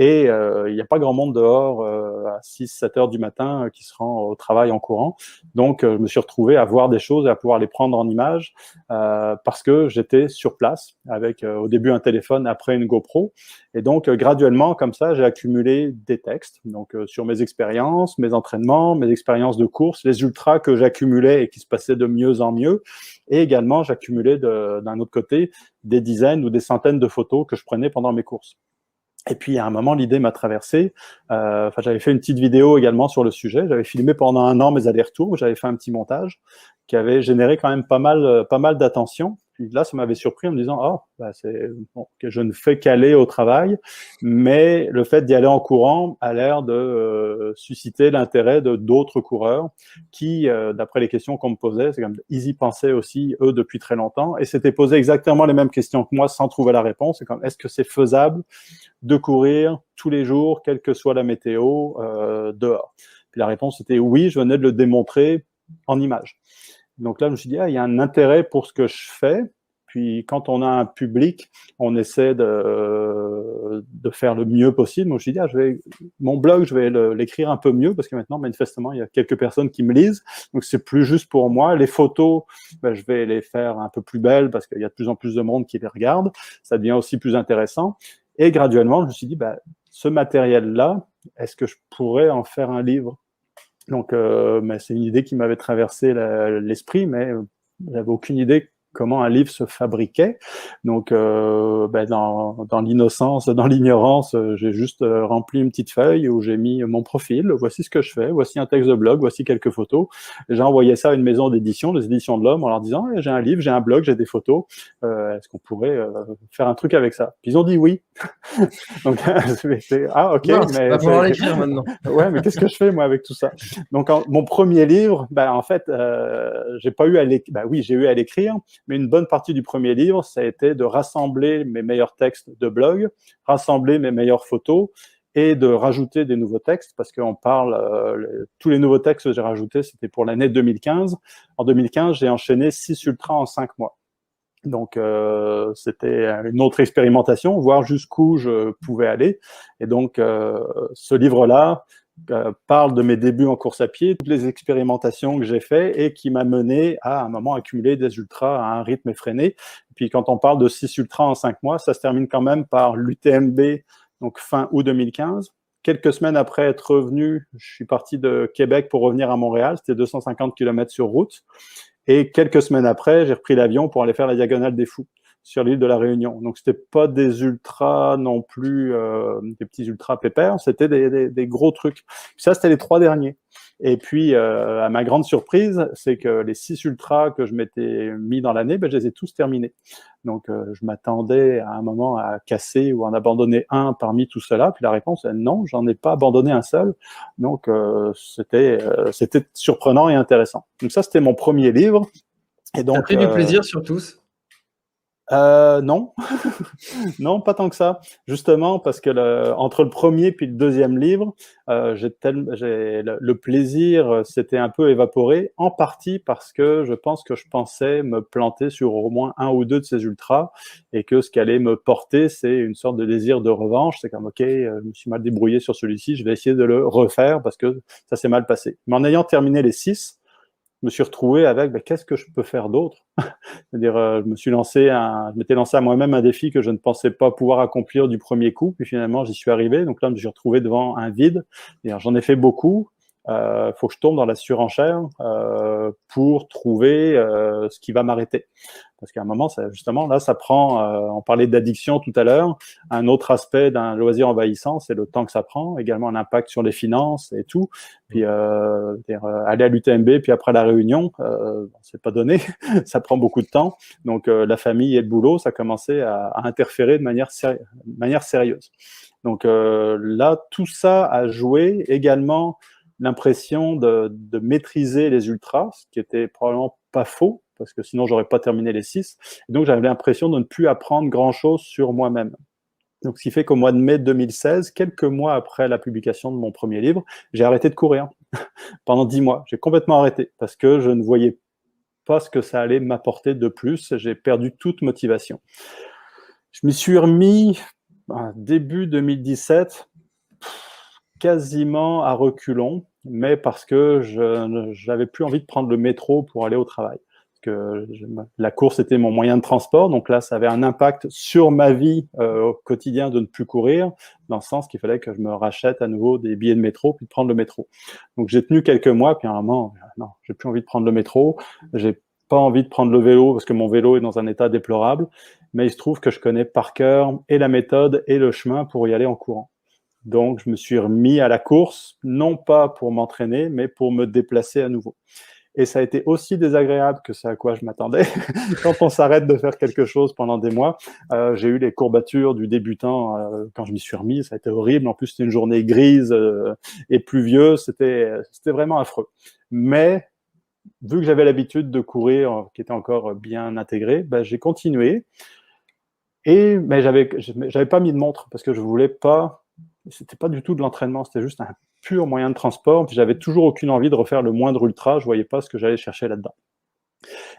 Et il n'y a pas grand monde dehors à 6-7 heures du matin qui se rend au travail en courant. Donc, je me suis retrouvé à voir des choses et à pouvoir les prendre en images parce que j'étais sur place avec au début un téléphone, après une GoPro. Et donc, graduellement, comme ça, j'ai accumulé des textes donc sur mes expériences, mes entraînements, mes expériences de course, les ultras que j'accumulais et qui se passaient de mieux en mieux. Et également, j'accumulais d'un autre côté des dizaines ou des centaines de photos que je prenais pendant mes courses. Et puis, à un moment, l'idée m'a traversé. J'avais fait une petite vidéo également sur le sujet. J'avais filmé pendant un an mes allers-retours. J'avais fait un petit montage qui avait généré quand même pas mal d'attention. Puis là, ça m'avait surpris en me disant, c'est bon, que je ne fais qu'aller au travail, mais le fait d'y aller en courant a l'air de susciter l'intérêt de d'autres coureurs qui, d'après les questions qu'on me posait, c'est comme ils y pensaient aussi eux depuis très longtemps et s'étaient posé exactement les mêmes questions que moi sans trouver la réponse. C'est comme est-ce que c'est faisable de courir tous les jours, quelle que soit la météo, dehors? Puis la réponse était oui, je venais de le démontrer en images. Donc là, je me suis dit, il y a un intérêt pour ce que je fais. Puis quand on a un public, on essaie de faire le mieux possible. Donc je me suis dit, mon blog, je vais l'écrire un peu mieux parce que maintenant, manifestement, il y a quelques personnes qui me lisent. Donc c'est plus juste pour moi. Les photos, je vais les faire un peu plus belles parce qu'il y a de plus en plus de monde qui les regarde. Ça devient aussi plus intéressant. Et graduellement, je me suis dit, ce matériel-là, est-ce que je pourrais en faire un livre? Donc, c'est une idée qui m'avait traversé l'esprit, mais j'avais aucune idée comment un livre se fabriquait. Donc, dans l'innocence, dans l'ignorance, j'ai juste rempli une petite feuille où j'ai mis mon profil. Voici ce que je fais. Voici un texte de blog. Voici quelques photos. Et j'ai envoyé ça à une maison d'édition, les éditions de l'Homme, en leur disant j'ai un livre, j'ai un blog, j'ai des photos. Est-ce qu'on pourrait faire un truc avec ça? Puis ils ont dit oui. Donc, ok, Mince, mais va falloir l'écrire maintenant. ouais, mais qu'est-ce que je fais moi avec tout ça? Donc, mon premier livre, en fait, j'ai pas eu à l'écrire. Oui, j'ai eu à l'écrire, mais une bonne partie du premier livre, ça a été de rassembler mes meilleurs textes de blog, rassembler mes meilleures photos et de rajouter des nouveaux textes, parce qu'on parle, tous les nouveaux textes que j'ai rajoutés, c'était pour l'année 2015. En 2015, j'ai enchaîné 6 ultras en 5 mois. Donc, c'était une autre expérimentation, voir jusqu'où je pouvais aller. Et donc, ce livre-là parle de mes débuts en course à pied, toutes les expérimentations que j'ai faites et qui m'a mené à un moment accumuler des ultras à un rythme effréné. Et puis, quand on parle de 6 ultras en 5 mois, ça se termine quand même par l'UTMB, donc fin août 2015. Quelques semaines après être revenu, je suis parti de Québec pour revenir à Montréal. C'était 250 km sur route. Et quelques semaines après, j'ai repris l'avion pour aller faire la Diagonale des Fous sur l'île de la Réunion. Donc, c'était pas des ultras non plus, des petits ultras pépères, c'était des gros trucs. Puis ça, c'était les 3 derniers. Et puis, à ma grande surprise, c'est que les 6 ultras que je m'étais mis dans l'année, je les ai tous terminés. Donc, je m'attendais à un moment à casser ou à en abandonner un parmi tout cela. Puis la réponse est non, j'en ai pas abandonné un seul. Donc, c'était surprenant et intéressant. Donc ça, c'était mon premier livre. Et donc, t'as pris du plaisir sur tous? Non, non, pas tant que ça. Justement, parce que entre le premier puis le deuxième livre, le plaisir s'était un peu évaporé, en partie parce que je pense que je pensais me planter sur au moins un ou deux de ces ultras, et que ce qui allait me porter, c'est une sorte de désir de revanche. C'est comme, ok, je me suis mal débrouillé sur celui-ci, je vais essayer de le refaire parce que ça s'est mal passé. Mais en ayant terminé les 6, je me suis retrouvé avec qu'est-ce que je peux faire d'autre? C'est-à-dire, je m'étais lancé à moi-même un défi que je ne pensais pas pouvoir accomplir du premier coup, puis finalement j'y suis arrivé. Donc là, je me suis retrouvé devant un vide. J'en ai fait beaucoup. Faut que je tourne dans la surenchère pour trouver ce qui va m'arrêter. Parce qu'à un moment, justement, là, ça prend, on parlait d'addiction tout à l'heure, un autre aspect d'un loisir envahissant, c'est le temps que ça prend, également l'impact sur les finances et tout. Puis aller à l'UTMB, puis après la réunion, c'est pas donné, ça prend beaucoup de temps. Donc la famille et le boulot, ça commençait à interférer de manière sérieuse. Donc là, tout ça a joué également l'impression de maîtriser les ultras, ce qui était probablement pas faux, parce que sinon j'aurais pas terminé les 6. Et donc j'avais l'impression de ne plus apprendre grand-chose sur moi-même. Donc ce qui fait qu'au mois de mai 2016, quelques mois après la publication de mon premier livre, j'ai arrêté de courir pendant 10 mois. J'ai complètement arrêté parce que je ne voyais pas ce que ça allait m'apporter de plus. J'ai perdu toute motivation. Je m'y suis remis début 2017, quasiment à reculons, mais parce que je n'avais plus envie de prendre le métro pour aller au travail. Que la course était mon moyen de transport, donc là, ça avait un impact sur ma vie au quotidien de ne plus courir, dans le sens qu'il fallait que je me rachète à nouveau des billets de métro, puis de prendre le métro. Donc j'ai tenu quelques mois, puis à un moment, non, j'ai plus envie de prendre le métro, j'ai pas envie de prendre le vélo, parce que mon vélo est dans un état déplorable, mais il se trouve que je connais par cœur et la méthode et le chemin pour y aller en courant. Donc je me suis remis à la course, non pas pour m'entraîner, mais pour me déplacer à nouveau. Et ça a été aussi désagréable que ce à quoi je m'attendais. Quand on s'arrête de faire quelque chose pendant des mois, j'ai eu les courbatures du débutant quand je m'y suis remis. Ça a été horrible. En plus, c'était une journée grise et pluvieuse. C'était vraiment affreux. Mais vu que j'avais l'habitude de courir, qui était encore bien intégré, j'ai continué. Mais j'avais pas mis de montre parce que je voulais pas. C'était pas du tout de l'entraînement. C'était juste un pur moyen de transport. Puis j'avais toujours aucune envie de refaire le moindre ultra. Je voyais pas ce que j'allais chercher là-dedans.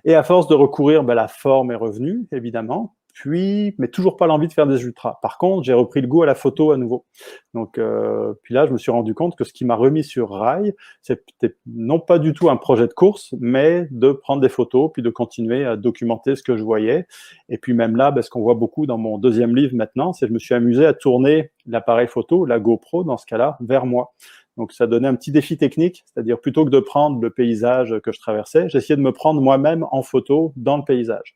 Et à force de recourir, la forme est revenue, évidemment. Mais toujours pas l'envie de faire des ultras. Par contre, j'ai repris le goût à la photo à nouveau. Donc, puis là, je me suis rendu compte que ce qui m'a remis sur rail, c'était non pas du tout un projet de course, mais de prendre des photos, puis de continuer à documenter ce que je voyais. Et puis même là, ce qu'on voit beaucoup dans mon deuxième livre maintenant, c'est que je me suis amusé à tourner l'appareil photo, la GoPro dans ce cas-là, vers moi. Donc, ça donnait un petit défi technique, c'est-à-dire plutôt que de prendre le paysage que je traversais, j'essayais de me prendre moi-même en photo dans le paysage.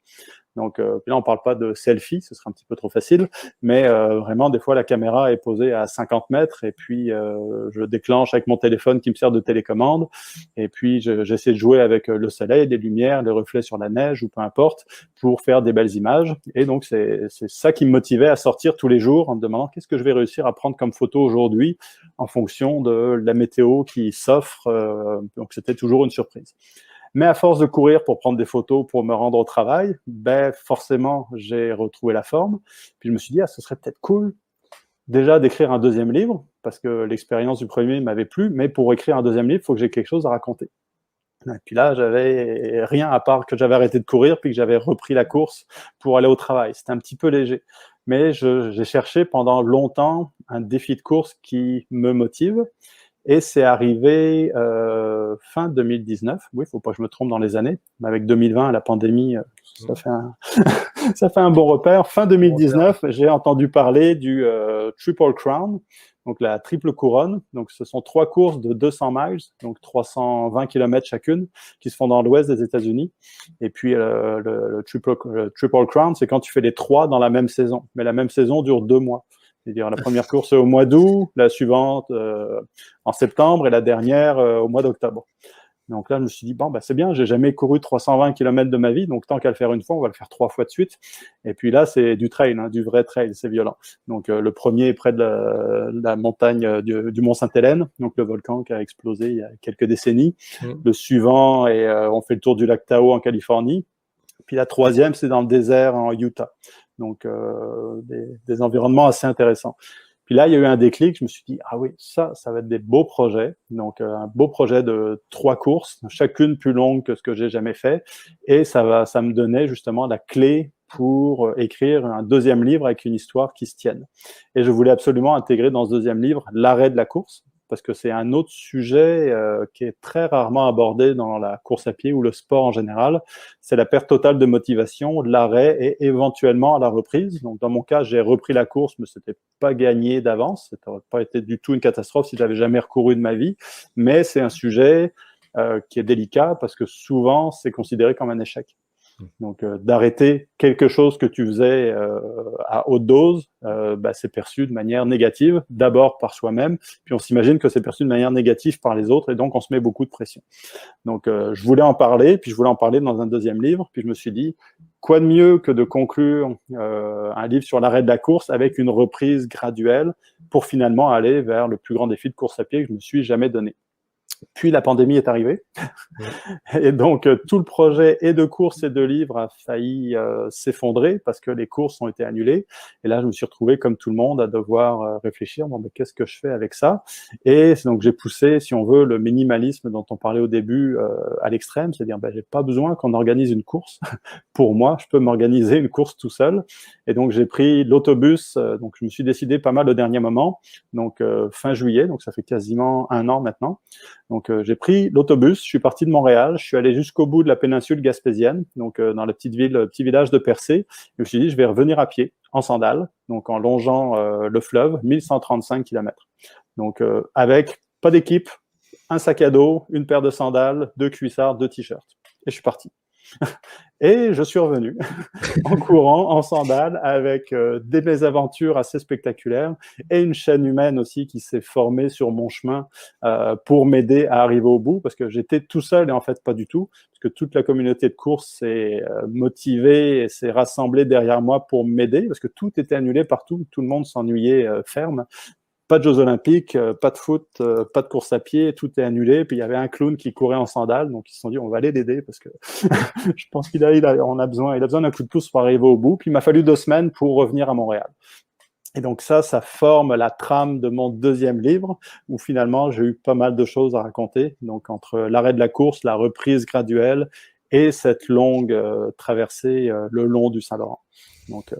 Donc puis là, on parle pas de selfie, ce serait un petit peu trop facile, mais vraiment, des fois, la caméra est posée à 50 mètres et puis je déclenche avec mon téléphone qui me sert de télécommande et puis j'essaie de jouer avec le soleil, les lumières, les reflets sur la neige ou peu importe pour faire des belles images. Et donc, c'est ça qui me motivait à sortir tous les jours en me demandant qu'est-ce que je vais réussir à prendre comme photo aujourd'hui en fonction de la météo qui s'offre. Donc, c'était toujours une surprise. Mais à force de courir pour prendre des photos, pour me rendre au travail, ben forcément, j'ai retrouvé la forme. Puis je me suis dit, ce serait peut-être cool déjà d'écrire un deuxième livre, parce que l'expérience du premier m'avait plu, mais pour écrire un deuxième livre, il faut que j'ai quelque chose à raconter. Et puis là, j'avais rien à part que j'avais arrêté de courir, puis que j'avais repris la course pour aller au travail. C'était un petit peu léger. Mais j'ai cherché pendant longtemps un défi de course qui me motive. Et c'est arrivé fin 2019. Oui, il ne faut pas que je me trompe dans les années. Mais avec 2020, la pandémie, ça fait un bon repère. Fin 2019, j'ai entendu parler du Triple Crown, donc la triple couronne. Donc, ce sont 3 courses de 200 miles, donc 320 km chacune, qui se font dans l'ouest des États-Unis. Et puis, le Triple Crown, c'est quand tu fais les 3 dans la même saison. Mais la même saison dure 2 mois. C'est-à-dire la première course au mois d'août, la suivante en septembre et la dernière au mois d'octobre. Donc là, je me suis dit, bon, bah, c'est bien, j'ai jamais couru 320 km de ma vie, donc tant qu'à le faire une fois, on va le faire 3 fois de suite. Et puis là, c'est du trail, du vrai trail, c'est violent. Donc le premier est près de la montagne du Mont Sainte-Hélène, donc le volcan qui a explosé il y a quelques décennies. Le suivant, on fait le tour du lac Tahoe en Californie. Puis la troisième, c'est dans le désert en Utah. Donc, des environnements assez intéressants. Puis là, il y a eu un déclic. Je me suis dit, ah oui, ça va être des beaux projets. Donc, un beau projet de 3 courses, chacune plus longue que ce que j'ai jamais fait. Et ça me donnait justement la clé pour écrire un deuxième livre avec une histoire qui se tienne. Et je voulais absolument intégrer dans ce deuxième livre l'arrêt de la course, parce que c'est un autre sujet qui est très rarement abordé dans la course à pied ou le sport en général. C'est la perte totale de motivation, l'arrêt et éventuellement la reprise. Donc, dans mon cas, j'ai repris la course, mais c'était pas gagné d'avance. Ça n'aurait pas été du tout une catastrophe si j'avais jamais recouru de ma vie. Mais c'est un sujet qui est délicat parce que souvent, c'est considéré comme un échec. Donc, d'arrêter quelque chose que tu faisais à haute dose, c'est perçu de manière négative, d'abord par soi-même, puis on s'imagine que c'est perçu de manière négative par les autres, et donc on se met beaucoup de pression. Donc, je voulais en parler, puis je voulais en parler dans un deuxième livre, puis je me suis dit, quoi de mieux que de conclure un livre sur l'arrêt de la course avec une reprise graduelle pour finalement aller vers le plus grand défi de course à pied que je me suis jamais donné. Puis la pandémie est arrivée. Et donc, tout le projet et de course et de livres a failli s'effondrer parce que les courses ont été annulées. Et là, je me suis retrouvé, comme tout le monde, à devoir réfléchir, bon, qu'est-ce que je fais avec ça? Et donc, j'ai poussé, si on veut, le minimalisme dont on parlait au début à l'extrême, c'est-à-dire, j'ai pas besoin qu'on organise une course. Pour moi, je peux m'organiser une course tout seul. Et donc, j'ai pris l'autobus. Donc, je me suis décidé pas mal au dernier moment. Donc, fin juillet, donc ça fait quasiment 1 an maintenant. Donc, j'ai pris l'autobus, je suis parti de Montréal, je suis allé jusqu'au bout de la péninsule gaspésienne, donc dans la petite ville, le petit village de Percé. Et je me suis dit, je vais revenir à pied, en sandales, donc en longeant le fleuve, 1135 km. Donc, avec pas d'équipe, un sac à dos, une paire de sandales, 2 cuissards, 2 t-shirts. Et je suis parti. Et je suis revenu en courant, en sandales, avec des mésaventures assez spectaculaires et une chaîne humaine aussi qui s'est formée sur mon chemin pour m'aider à arriver au bout, parce que j'étais tout seul et en fait pas du tout, parce que toute la communauté de course s'est motivée et s'est rassemblée derrière moi pour m'aider, parce que tout était annulé partout, tout le monde s'ennuyait ferme. Pas de Jeux Olympiques, pas de foot, pas de course à pied, tout est annulé. Puis il y avait un clown qui courait en sandales, donc ils se sont dit on va aller l'aider parce que je pense qu'il a besoin d'un coup de pouce pour arriver au bout. Puis il m'a fallu 2 semaines pour revenir à Montréal. Et donc ça forme la trame de mon deuxième livre, où finalement j'ai eu pas mal de choses à raconter. Donc entre l'arrêt de la course, la reprise graduelle et cette longue traversée le long du Saint-Laurent. Donc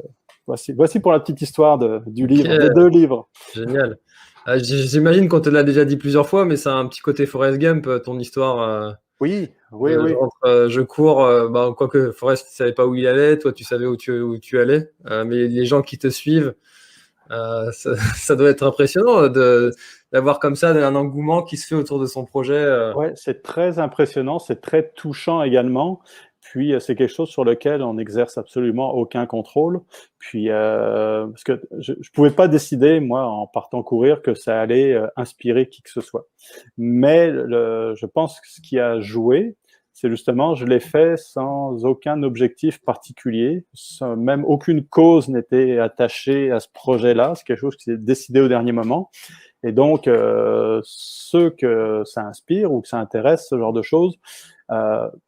Voici pour la petite histoire du livre, des 2 livres. Génial. J'imagine qu'on te l'a déjà dit plusieurs fois, mais c'est un petit côté Forrest Gump, ton histoire. Oui. Je cours, quoique Forrest ne savait pas où il allait, toi tu savais où tu allais, mais les gens qui te suivent, ça doit être impressionnant d'avoir comme ça un engouement qui se fait autour de son projet. Ouais, c'est très impressionnant, c'est très touchant également. Puis c'est quelque chose sur lequel on n'exerce absolument aucun contrôle. Puis parce que je pouvais pas décider moi en partant courir que ça allait inspirer qui que ce soit. Mais je pense que ce qui a joué, c'est justement je l'ai fait sans aucun objectif particulier, même aucune cause n'était attachée à ce projet-là. C'est quelque chose qui s'est décidé au dernier moment. Et donc, ceux que ça inspire ou que ça intéresse, ce genre de choses,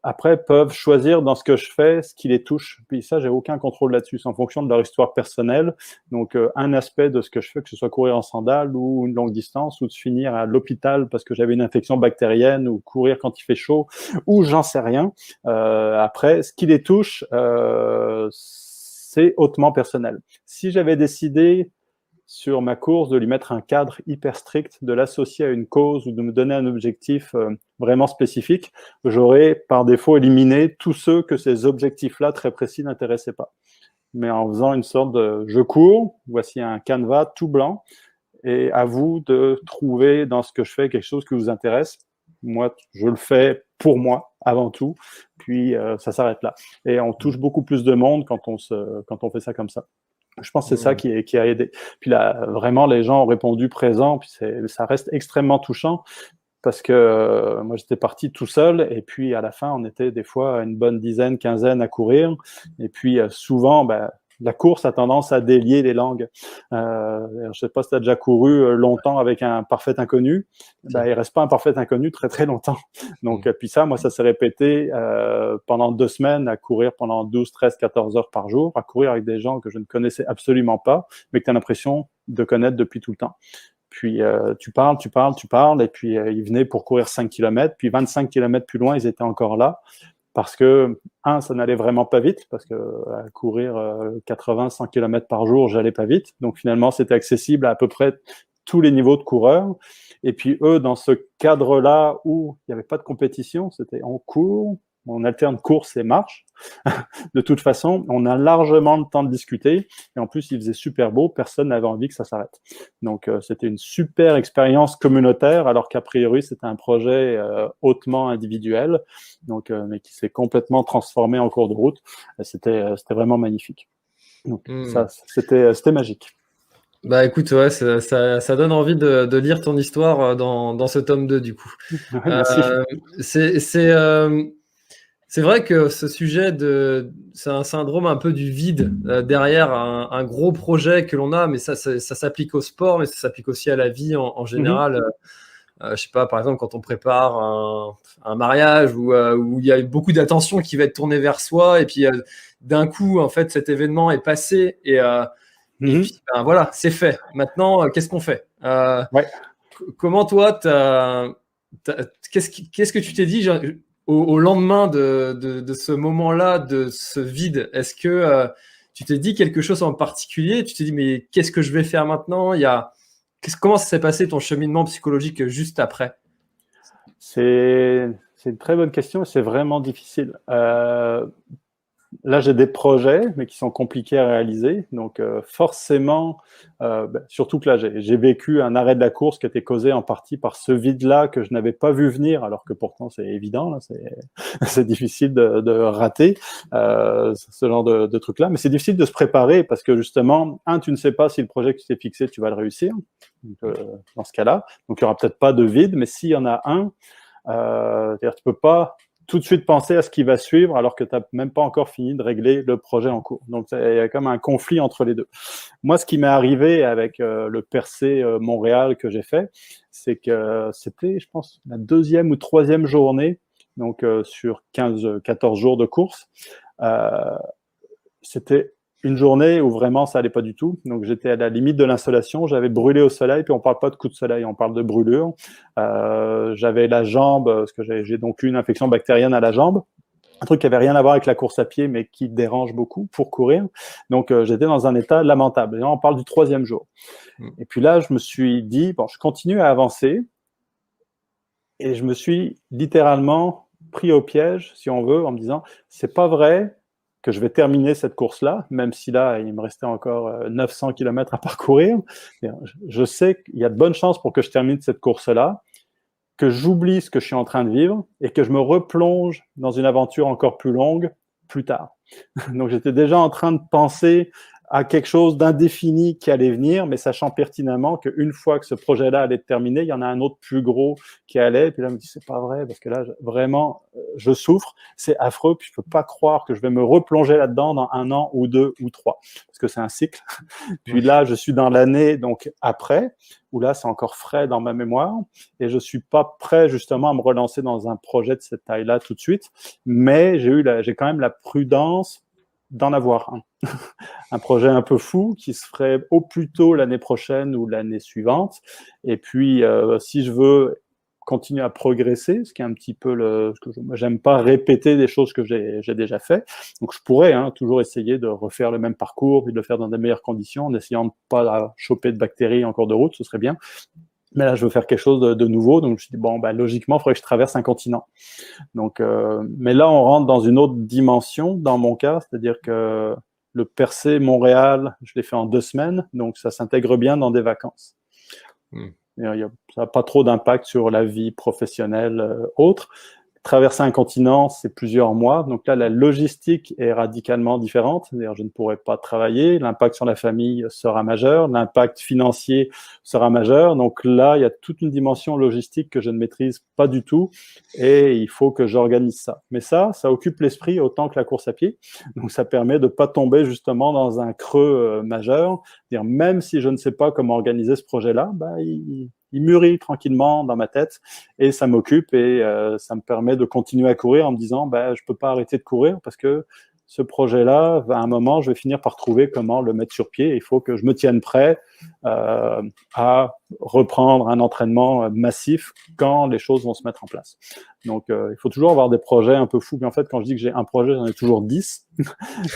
après peuvent choisir dans ce que je fais ce qui les touche. Puis ça, j'ai aucun contrôle là-dessus. C'est en fonction de leur histoire personnelle. Donc, un aspect de ce que je fais, que ce soit courir en sandales ou une longue distance, ou de finir à l'hôpital parce que j'avais une infection bactérienne, ou courir quand il fait chaud, ou j'en sais rien. Après, ce qui les touche, c'est hautement personnel. Si j'avais décidé sur ma course, de lui mettre un cadre hyper strict, de l'associer à une cause ou de me donner un objectif vraiment spécifique, j'aurais par défaut éliminé tous ceux que ces objectifs-là très précis n'intéressaient pas. Mais en faisant une sorte de je cours, voici un canevas tout blanc, et à vous de trouver dans ce que je fais quelque chose qui vous intéresse. Moi, je le fais pour moi avant tout, puis ça s'arrête là. Et on touche beaucoup plus de monde quand on fait ça comme ça. Je pense que c'est ça qui a aidé. Puis là, vraiment, les gens ont répondu présent, puis ça reste extrêmement touchant parce que moi, j'étais parti tout seul et puis à la fin, on était des fois une bonne dizaine, quinzaine à courir. Et puis souvent, la course a tendance à délier les langues. Je sais pas si tu as déjà couru longtemps avec un parfait inconnu. Il reste pas un parfait inconnu très, très longtemps. Donc, puis ça, moi, ça s'est répété pendant 2 semaines à courir pendant 12, 13, 14 heures par jour, à courir avec des gens que je ne connaissais absolument pas, mais que tu as l'impression de connaître depuis tout le temps. Puis tu parles, et puis ils venaient pour courir 5 km, puis 25 km plus loin, ils étaient encore là. Parce que, ça n'allait vraiment pas vite, parce que à courir 80, 100 km par jour, j'allais pas vite. Donc finalement, c'était accessible à peu près tous les niveaux de coureurs. Et puis eux, dans ce cadre-là où il n'y avait pas de compétition, c'était on court, on alterne course et marche. De toute façon, on a largement le temps de discuter. Et en plus, il faisait super beau, personne n'avait envie que ça s'arrête. Donc, c'était une super expérience communautaire, alors qu'a priori, c'était un projet hautement individuel, donc, mais qui s'est complètement transformé en cours de route. C'était vraiment magnifique. Donc, ça, c'était magique. Bah écoute, ouais, ça donne envie de lire ton histoire dans ce tome 2 du coup. Merci. C'est vrai que ce sujet c'est un syndrome un peu du vide derrière un gros projet que l'on a, mais ça s'applique au sport, mais ça s'applique aussi à la vie en général. Je sais pas, par exemple, quand on prépare un mariage où il y a beaucoup d'attention qui va être tournée vers soi, et puis d'un coup, en fait, cet événement est passé et puis voilà, c'est fait. Maintenant, qu'est-ce qu'on fait Ouais. Comment toi, qu'est-ce que tu t'es dit au lendemain de ce moment-là, de ce vide? Est-ce que tu t'es dit quelque chose en particulier? Tu t'es dit, mais qu'est-ce que je vais faire maintenant? Comment ça s'est passé ton cheminement psychologique juste après? C'est une très bonne question et c'est vraiment difficile. Là, j'ai des projets, mais qui sont compliqués à réaliser. Donc, forcément, surtout que là, j'ai vécu un arrêt de la course qui était causé en partie par ce vide-là que je n'avais pas vu venir, alors que pourtant, c'est évident, là, c'est difficile de rater ce genre de truc-là. Mais c'est difficile de se préparer parce que justement, tu ne sais pas si le projet que tu t'es fixé, tu vas le réussir. Donc, dans ce cas-là, donc il n'y aura peut-être pas de vide, mais s'il y en a un, c'est-à-dire tu peux pas tout de suite penser à ce qui va suivre alors que tu n'as même pas encore fini de régler le projet en cours. Donc, il y a comme un conflit entre les deux. Moi, ce qui m'est arrivé avec le Percé Montréal que j'ai fait, c'est que c'était, je pense, la 2e ou 3e journée, donc sur 14 jours de course. C'était une journée où vraiment ça allait pas du tout. Donc j'étais à la limite de l'insolation, j'avais brûlé au soleil, puis on parle pas de coup de soleil, on parle de brûlure. J'avais la jambe, parce que j'ai donc eu une infection bactérienne à la jambe, un truc qui avait rien à voir avec la course à pied, mais qui dérange beaucoup pour courir. Donc j'étais dans un état lamentable. Et là, on parle du 3e jour. Et puis là, je me suis dit, bon, je continue à avancer, et je me suis littéralement pris au piège, si on veut, en me disant, c'est pas vrai que je vais terminer cette course-là, même si là, il me restait encore 900 km à parcourir. Je sais qu'il y a de bonnes chances pour que je termine cette course-là, que j'oublie ce que je suis en train de vivre et que je me replonge dans une aventure encore plus longue plus tard. Donc, j'étais déjà en train de penser à quelque chose d'indéfini qui allait venir, mais sachant pertinemment qu'une fois que ce projet-là allait être terminé, il y en a un autre plus gros qui allait. Puis là, je me dis, c'est pas vrai, parce que là, vraiment, je souffre, c'est affreux, puis je peux pas croire que je vais me replonger là-dedans dans 1 an ou 2 ou 3, parce que c'est un cycle. Puis là, je suis dans l'année, donc après, où là, c'est encore frais dans ma mémoire, et je suis pas prêt, justement, à me relancer dans un projet de cette taille-là tout de suite, mais j'ai quand même la prudence d'en avoir un. Un projet un peu fou qui se ferait au plus tôt l'année prochaine ou l'année suivante. Et puis, si je veux continuer à progresser, ce qui est un petit peu j'aime pas répéter des choses que j'ai déjà fait. Donc, je pourrais toujours essayer de refaire le même parcours, puis de le faire dans des meilleures conditions, en essayant de pas choper de bactéries en cours de route, ce serait bien. Mais là, je veux faire quelque chose de nouveau. Donc, je me suis dit, bon, logiquement, il faudrait que je traverse un continent. Donc, mais là, on rentre dans une autre dimension, dans mon cas, c'est-à-dire que le percé Montréal, je l'ai fait en 2 semaines, donc ça s'intègre bien dans des vacances. Ça n'a pas trop d'impact sur la vie professionnelle autre. Traverser un continent, c'est plusieurs mois. Donc là, la logistique est radicalement différente. C'est-à-dire, je ne pourrai pas travailler. L'impact sur la famille sera majeur. L'impact financier sera majeur. Donc là, il y a toute une dimension logistique que je ne maîtrise pas du tout. Et il faut que j'organise ça. Mais ça occupe l'esprit autant que la course à pied. Donc ça permet de pas tomber justement dans un creux majeur. C'est-à-dire, même si je ne sais pas comment organiser ce projet-là, il mûrit tranquillement dans ma tête et ça m'occupe et ça me permet de continuer à courir en me disant je peux pas arrêter de courir parce que ce projet-là, à un moment, je vais finir par trouver comment le mettre sur pied. Il faut que je me tienne prêt à reprendre un entraînement massif quand les choses vont se mettre en place. Donc, il faut toujours avoir des projets un peu fous. Mais en fait, quand je dis que j'ai un projet, j'en ai toujours 10.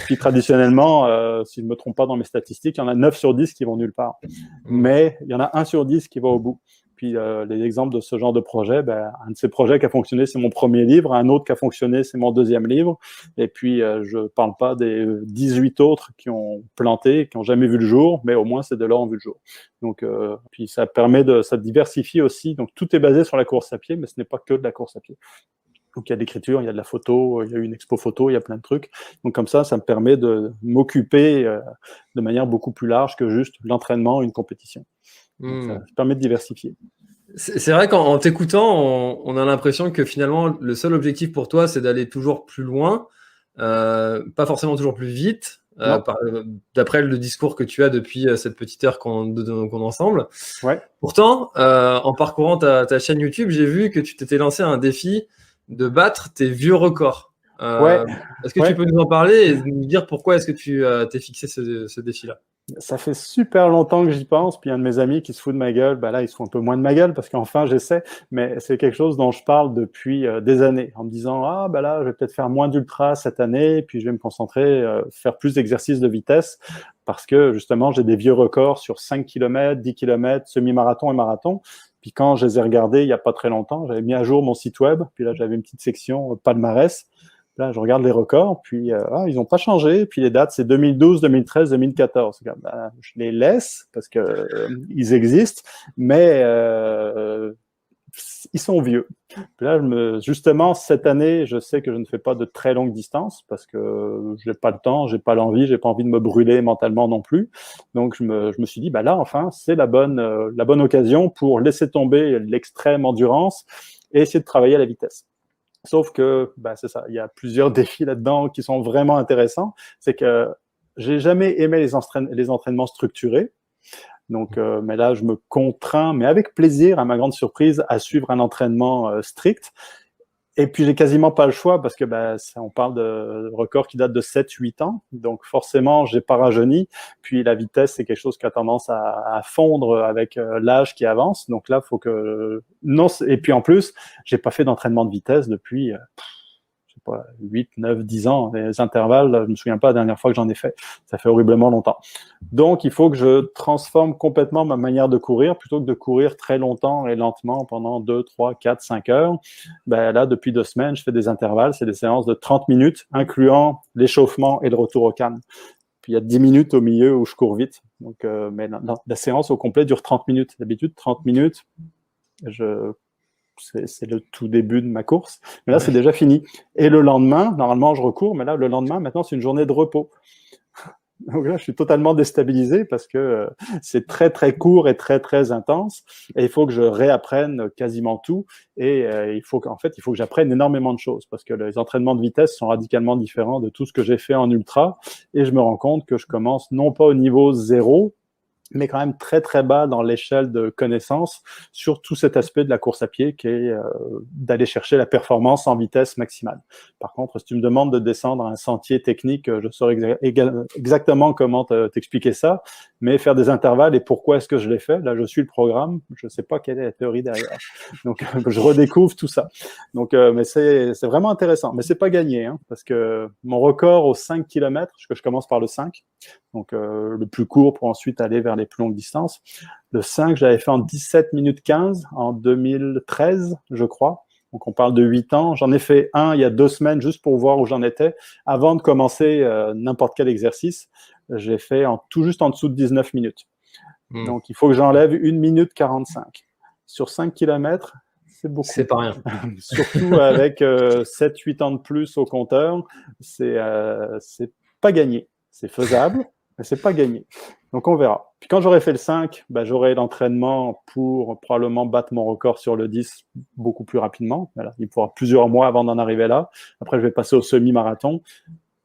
Puis traditionnellement, si je ne me trompe pas dans mes statistiques, il y en a 9 sur 10 qui vont nulle part. Mais il y en a 1 sur 10 qui va au bout. Puis les exemples de ce genre de projet, un de ces projets qui a fonctionné, c'est mon premier livre. Un autre qui a fonctionné, c'est mon 2e livre. Et puis, je parle pas des 18 autres qui ont planté, qui n'ont jamais vu le jour, mais au moins ces 2-là ont vu le jour. Donc, puis ça permet ça diversifie aussi. Donc, tout est basé sur la course à pied, mais ce n'est pas que de la course à pied. Donc, il y a de l'écriture, il y a de la photo, il y a une expo photo, il y a plein de trucs. Donc, comme ça me permet de m'occuper de manière beaucoup plus large que juste l'entraînement, une compétition. Donc, ça permet de diversifier. C'est vrai qu'en t'écoutant, on a l'impression que finalement, le seul objectif pour toi, c'est d'aller toujours plus loin, pas forcément toujours plus vite, d'après le discours que tu as depuis cette petite heure qu'on ensemble. Ouais. Pourtant, en parcourant ta chaîne YouTube, j'ai vu que tu t'étais lancé un défi de battre tes vieux records. Est-ce que tu peux nous en parler et nous dire pourquoi est-ce que tu t'es fixé ce défi-là? Ça fait super longtemps que j'y pense, puis un de mes amis qui se fout de ma gueule, là, il se fout un peu moins de ma gueule parce qu'enfin j'essaie, mais c'est quelque chose dont je parle depuis des années, en me disant là, je vais peut-être faire moins d'ultra cette année, puis je vais me concentrer, faire plus d'exercices de vitesse, parce que justement j'ai des vieux records sur 5 km, 10 km, semi-marathon et marathon. Puis quand je les ai regardés il y a pas très longtemps, j'avais mis à jour mon site web, puis là j'avais une petite section palmarès. Là, je regarde les records, puis ils n'ont pas changé. Puis les dates, c'est 2012, 2013, 2014. Je les laisse parce que ils existent, mais ils sont vieux. Puis là, justement, cette année, je sais que je ne fais pas de très longues distances parce que j'ai pas le temps, j'ai pas l'envie, j'ai pas envie de me brûler mentalement non plus. Donc, je me suis dit, là, enfin, c'est la bonne occasion pour laisser tomber l'extrême endurance et essayer de travailler à la vitesse. Sauf que, c'est ça, il y a plusieurs défis là-dedans qui sont vraiment intéressants. C'est que j'ai jamais aimé les entraînements structurés. Donc, mais là, je me contrains, mais avec plaisir, à ma grande surprise, à suivre un entraînement strict. Et puis, j'ai quasiment pas le choix parce que on parle de records qui datent de 7-8 ans. Donc, forcément, j'ai pas rajeuni. Puis, la vitesse, c'est quelque chose qui a tendance à fondre avec l'âge qui avance. Donc là, faut que... Non, et puis, en plus, j'ai pas fait d'entraînement de vitesse depuis, je sais quoi, 8, 9, 10 ans. Les intervalles, je me souviens pas la dernière fois que j'en ai fait. Ça fait horriblement longtemps. Donc, il faut que je transforme complètement ma manière de courir. Plutôt que de courir très longtemps et lentement pendant 2, 3, 4, 5 heures, ben là, depuis 2 semaines, je fais des intervalles. C'est des séances de 30 minutes, incluant l'échauffement et le retour au calme. Puis il y a 10 minutes au milieu où je cours vite. Donc, mais la séance au complet dure 30 minutes. D'habitude, 30 minutes, c'est le tout début de ma course. Mais là, c'est déjà fini. Et le lendemain, normalement, je recours, mais là, le lendemain, maintenant, c'est une journée de repos. Donc là, je suis totalement déstabilisé parce que c'est très, très court et très, très intense. Et il faut que je réapprenne quasiment tout. Et il faut que j'apprenne énormément de choses parce que les entraînements de vitesse sont radicalement différents de tout ce que j'ai fait en ultra. Et je me rends compte que je commence non pas au niveau 0, mais quand même très très bas dans l'échelle de connaissances sur tout cet aspect de la course à pied qui est d'aller chercher la performance en vitesse maximale. Par contre, si tu me demandes de descendre un sentier technique, je saurais exactement comment t'expliquer ça, mais faire des intervalles et pourquoi est-ce que je l'ai fait, là je suis le programme, je ne sais pas quelle est la théorie derrière. Donc je redécouvre tout ça. Donc, mais c'est vraiment intéressant, mais c'est pas gagné, hein, parce que mon record aux 5 km, que je commence par le 5, donc le plus court pour ensuite aller vers les plus longues distances. Le 5, j'avais fait en 17 minutes 15 en 2013, je crois. Donc on parle de 8 ans. J'en ai fait un il y a 2 semaines juste pour voir où j'en étais. Avant de commencer n'importe quel exercice, j'ai fait tout juste en dessous de 19 minutes. Donc il faut que j'enlève 1 minute 45. Sur 5 km, c'est beaucoup. C'est pas rien. Surtout avec 7-8 ans de plus au compteur, c'est pas gagné. C'est faisable, mais c'est pas gagné. Donc, on verra. Puis quand j'aurai fait le 5, ben, j'aurai l'entraînement pour probablement battre mon record sur le 10 beaucoup plus rapidement. Voilà. Il faudra plusieurs mois avant d'en arriver là. Après, je vais passer au semi-marathon,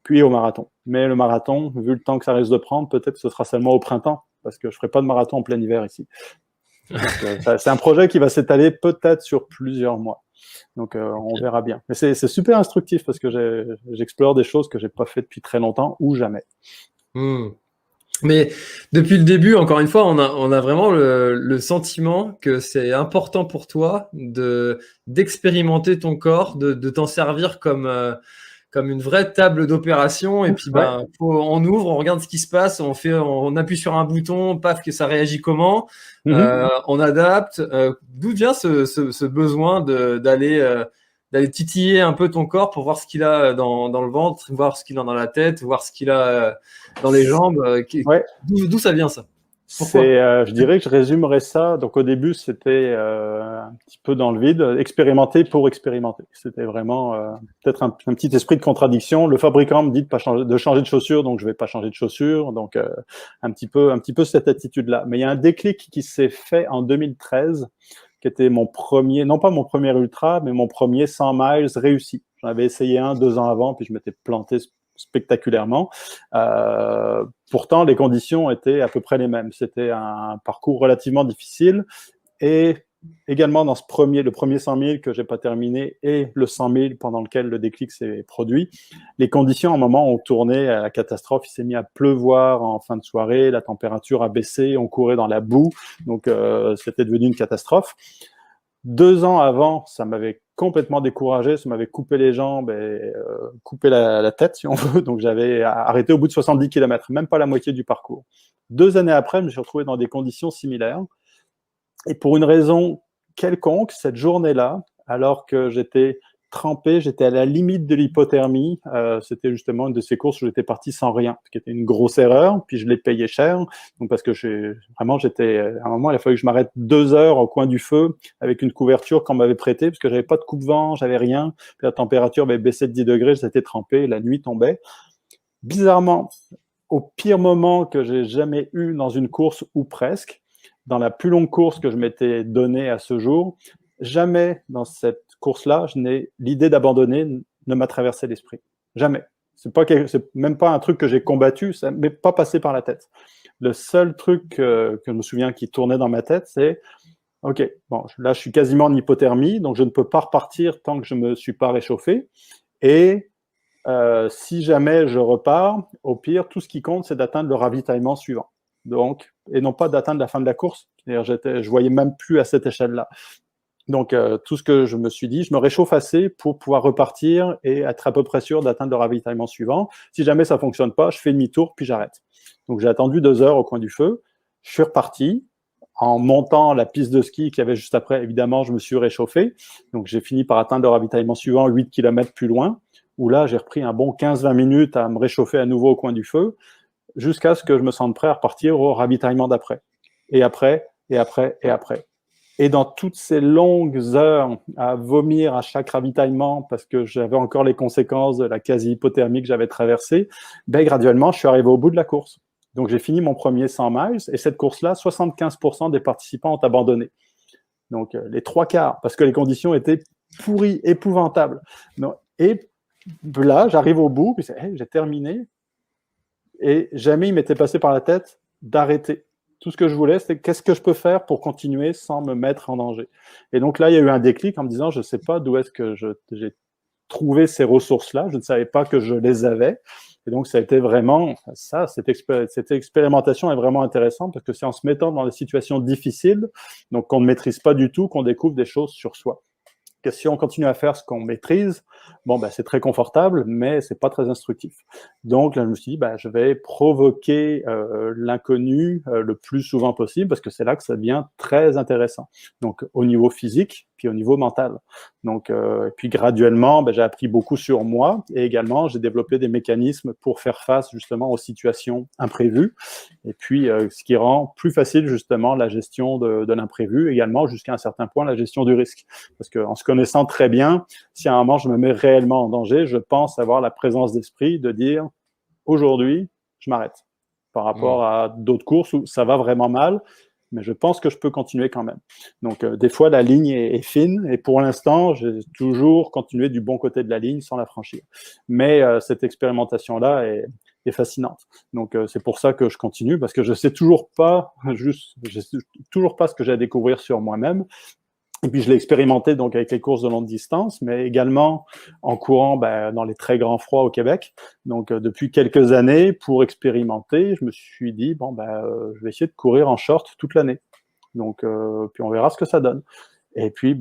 puis au marathon. Mais le marathon, vu le temps que ça risque de prendre, peut-être que ce sera seulement au printemps, parce que je ne ferai pas de marathon en plein hiver ici. C'est un projet qui va s'étaler peut-être sur plusieurs mois. Donc, on verra bien. Mais c'est super instructif parce que j'explore des choses que j'ai pas fait depuis très longtemps ou jamais. Mais depuis le début, encore une fois, on a vraiment le sentiment que c'est important pour toi d'expérimenter ton corps, de t'en servir comme une vraie table d'opération. Et puis, on ouvre, on regarde ce qui se passe, on appuie sur un bouton, paf, que ça réagit comment, on adapte. D'où vient ce besoin d'aller titiller un peu ton corps pour voir ce qu'il a dans le ventre, voir ce qu'il a dans la tête, voir ce qu'il a dans les jambes. D'où ça vient ça? Je dirais que je résumerais ça. Donc au début, c'était un petit peu dans le vide, expérimenter pour expérimenter. C'était vraiment peut-être un petit esprit de contradiction. Le fabricant me dit de changer de chaussures, donc je vais pas changer de chaussures. Donc un petit peu cette attitude-là. Mais il y a un déclic qui s'est fait en 2013, qui était mon premier, non pas mon premier ultra, mais mon premier 100 miles réussi. J'en avais essayé 2 ans avant, puis je m'étais planté spectaculairement. Pourtant, les conditions étaient à peu près les mêmes. C'était un parcours relativement difficile et également dans le premier 100 000 que j'ai pas terminé et le 100 000 pendant lequel le déclic s'est produit, les conditions à un moment ont tourné à la catastrophe. Il s'est mis à pleuvoir en fin de soirée, la température a baissé, on courait dans la boue, donc c'était devenu une catastrophe. 2 ans avant, ça m'avait complètement découragé, ça m'avait coupé les jambes et coupé la tête, si on veut. Donc, j'avais arrêté au bout de 70 km, même pas la moitié du parcours. 2 années après, je me suis retrouvé dans des conditions similaires. Et pour une raison quelconque, cette journée-là, alors que j'étais trempé, j'étais à la limite de l'hypothermie. C'était justement une de ces courses où j'étais parti sans rien, ce qui était une grosse erreur. Puis je l'ai payé cher, donc parce que à un moment, il a fallu que je m'arrête 2 heures au coin du feu avec une couverture qu'on m'avait prêtée, parce que j'avais pas de coupe-vent, j'avais rien. Puis la température avait baissé de 10 degrés, j'étais trempé, la nuit tombait. Bizarrement, au pire moment que j'ai jamais eu dans une course ou presque, dans la plus longue course que je m'étais donnée à ce jour, jamais dans cette course-là, l'idée d'abandonner ne m'a traversé l'esprit. Jamais. C'est même pas un truc que j'ai combattu, ça m'est pas passé par la tête. Le seul truc que je me souviens qui tournait dans ma tête, c'est OK, bon, là, je suis quasiment en hypothermie, donc je ne peux pas repartir tant que je me suis pas réchauffé. Et si jamais je repars, au pire, tout ce qui compte, c'est d'atteindre le ravitaillement suivant. Donc, et non pas d'atteindre la fin de la course. C'est-à-dire, je voyais même plus à cette échelle-là. Donc, tout ce que je me suis dit, je me réchauffe assez pour pouvoir repartir et être à peu près sûr d'atteindre le ravitaillement suivant. Si jamais ça fonctionne pas, je fais demi-tour, puis j'arrête. Donc, j'ai attendu 2 heures au coin du feu. Je suis reparti. En montant la piste de ski qu'il y avait juste après, évidemment, je me suis réchauffé. Donc, j'ai fini par atteindre le ravitaillement suivant 8 km plus loin, où là, j'ai repris un bon 15-20 minutes à me réchauffer à nouveau au coin du feu, jusqu'à ce que je me sente prêt à repartir au ravitaillement d'après. Et après, et après, et après. Et dans toutes ces longues heures à vomir à chaque ravitaillement, parce que j'avais encore les conséquences de la quasi-hypothermie que j'avais traversée, ben, graduellement, je suis arrivé au bout de la course. Donc, j'ai fini mon premier 100 miles, et cette course-là, 75% des participants ont abandonné. Donc, les 3 quarts, parce que les conditions étaient pourries, épouvantables. Donc, et là, j'arrive au bout, puis hey, j'ai terminé, et jamais il m'était passé par la tête d'arrêter. Tout ce que je voulais, c'était qu'est-ce que je peux faire pour continuer sans me mettre en danger. Et donc là, il y a eu un déclic en me disant, je ne sais pas d'où est-ce que j'ai trouvé ces ressources-là, je ne savais pas que je les avais. Et donc, ça a été vraiment ça, cette expérimentation est vraiment intéressante parce que c'est en se mettant dans des situations difficiles, donc qu'on ne maîtrise pas du tout, qu'on découvre des choses sur soi. Que si on continue à faire ce qu'on maîtrise, bon, ben, c'est très confortable, mais c'est pas très instructif. Donc là, je me suis dit, ben, je vais provoquer l'inconnu le plus souvent possible, parce que c'est là que ça devient très intéressant. Donc au niveau physique, puis au niveau mental. Donc, et puis graduellement, ben, j'ai appris beaucoup sur moi, et également, j'ai développé des mécanismes pour faire face justement aux situations imprévues, et puis ce qui rend plus facile justement la gestion de l'imprévu, également jusqu'à un certain point la gestion du risque. Parce qu'en se connaissant très bien, si à un moment je me mets réellement en danger, je pense avoir la présence d'esprit de dire aujourd'hui, je m'arrête. Par rapport à d'autres courses où ça va vraiment mal, mais je pense que je peux continuer quand même. Donc, des fois, la ligne est fine, et pour l'instant, j'ai toujours continué du bon côté de la ligne sans la franchir. Mais cette expérimentation-là est fascinante. Donc, c'est pour ça que je continue, parce que je sais toujours pas, je sais toujours pas ce que j'ai à découvrir sur moi-même. Et puis, je l'ai expérimenté donc avec les courses de longue distance, mais également en courant dans les très grands froids au Québec. Donc, depuis quelques années, pour expérimenter, je me suis dit, bon, je vais essayer de courir en short toute l'année. Donc, puis on verra ce que ça donne. Et puis,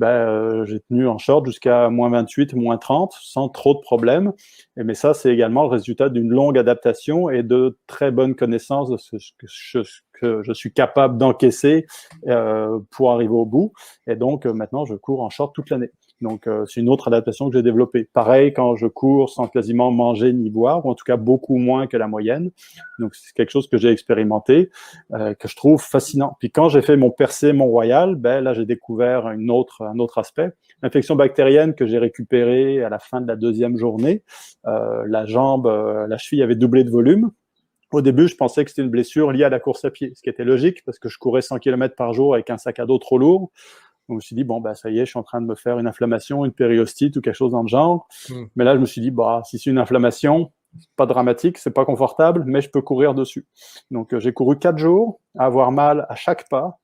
j'ai tenu en short jusqu'à moins 28, moins 30, sans trop de problèmes. Mais ça, c'est également le résultat d'une longue adaptation et de très bonnes connaissances de ce que je suis capable d'encaisser pour arriver au bout. Et donc, maintenant, je cours en short toute l'année. Donc, c'est une autre adaptation que j'ai développée. Pareil, quand je cours sans quasiment manger ni boire, ou en tout cas beaucoup moins que la moyenne. Donc, c'est quelque chose que j'ai expérimenté, que je trouve fascinant. Puis quand j'ai fait mon percé Mont-Royal, là, j'ai découvert un autre aspect. L'infection bactérienne que j'ai récupérée à la fin de la 2e journée, la cheville avait doublé de volume. Au début, je pensais que c'était une blessure liée à la course à pied, ce qui était logique parce que je courais 100 km par jour avec un sac à dos trop lourd. Donc, je me suis dit, bon, ça y est, je suis en train de me faire une inflammation, une périostite ou quelque chose dans le genre. Mais là, je me suis dit, si c'est une inflammation, c'est pas dramatique, c'est pas confortable, mais je peux courir dessus. Donc, j'ai couru 4 jours à avoir mal à chaque pas,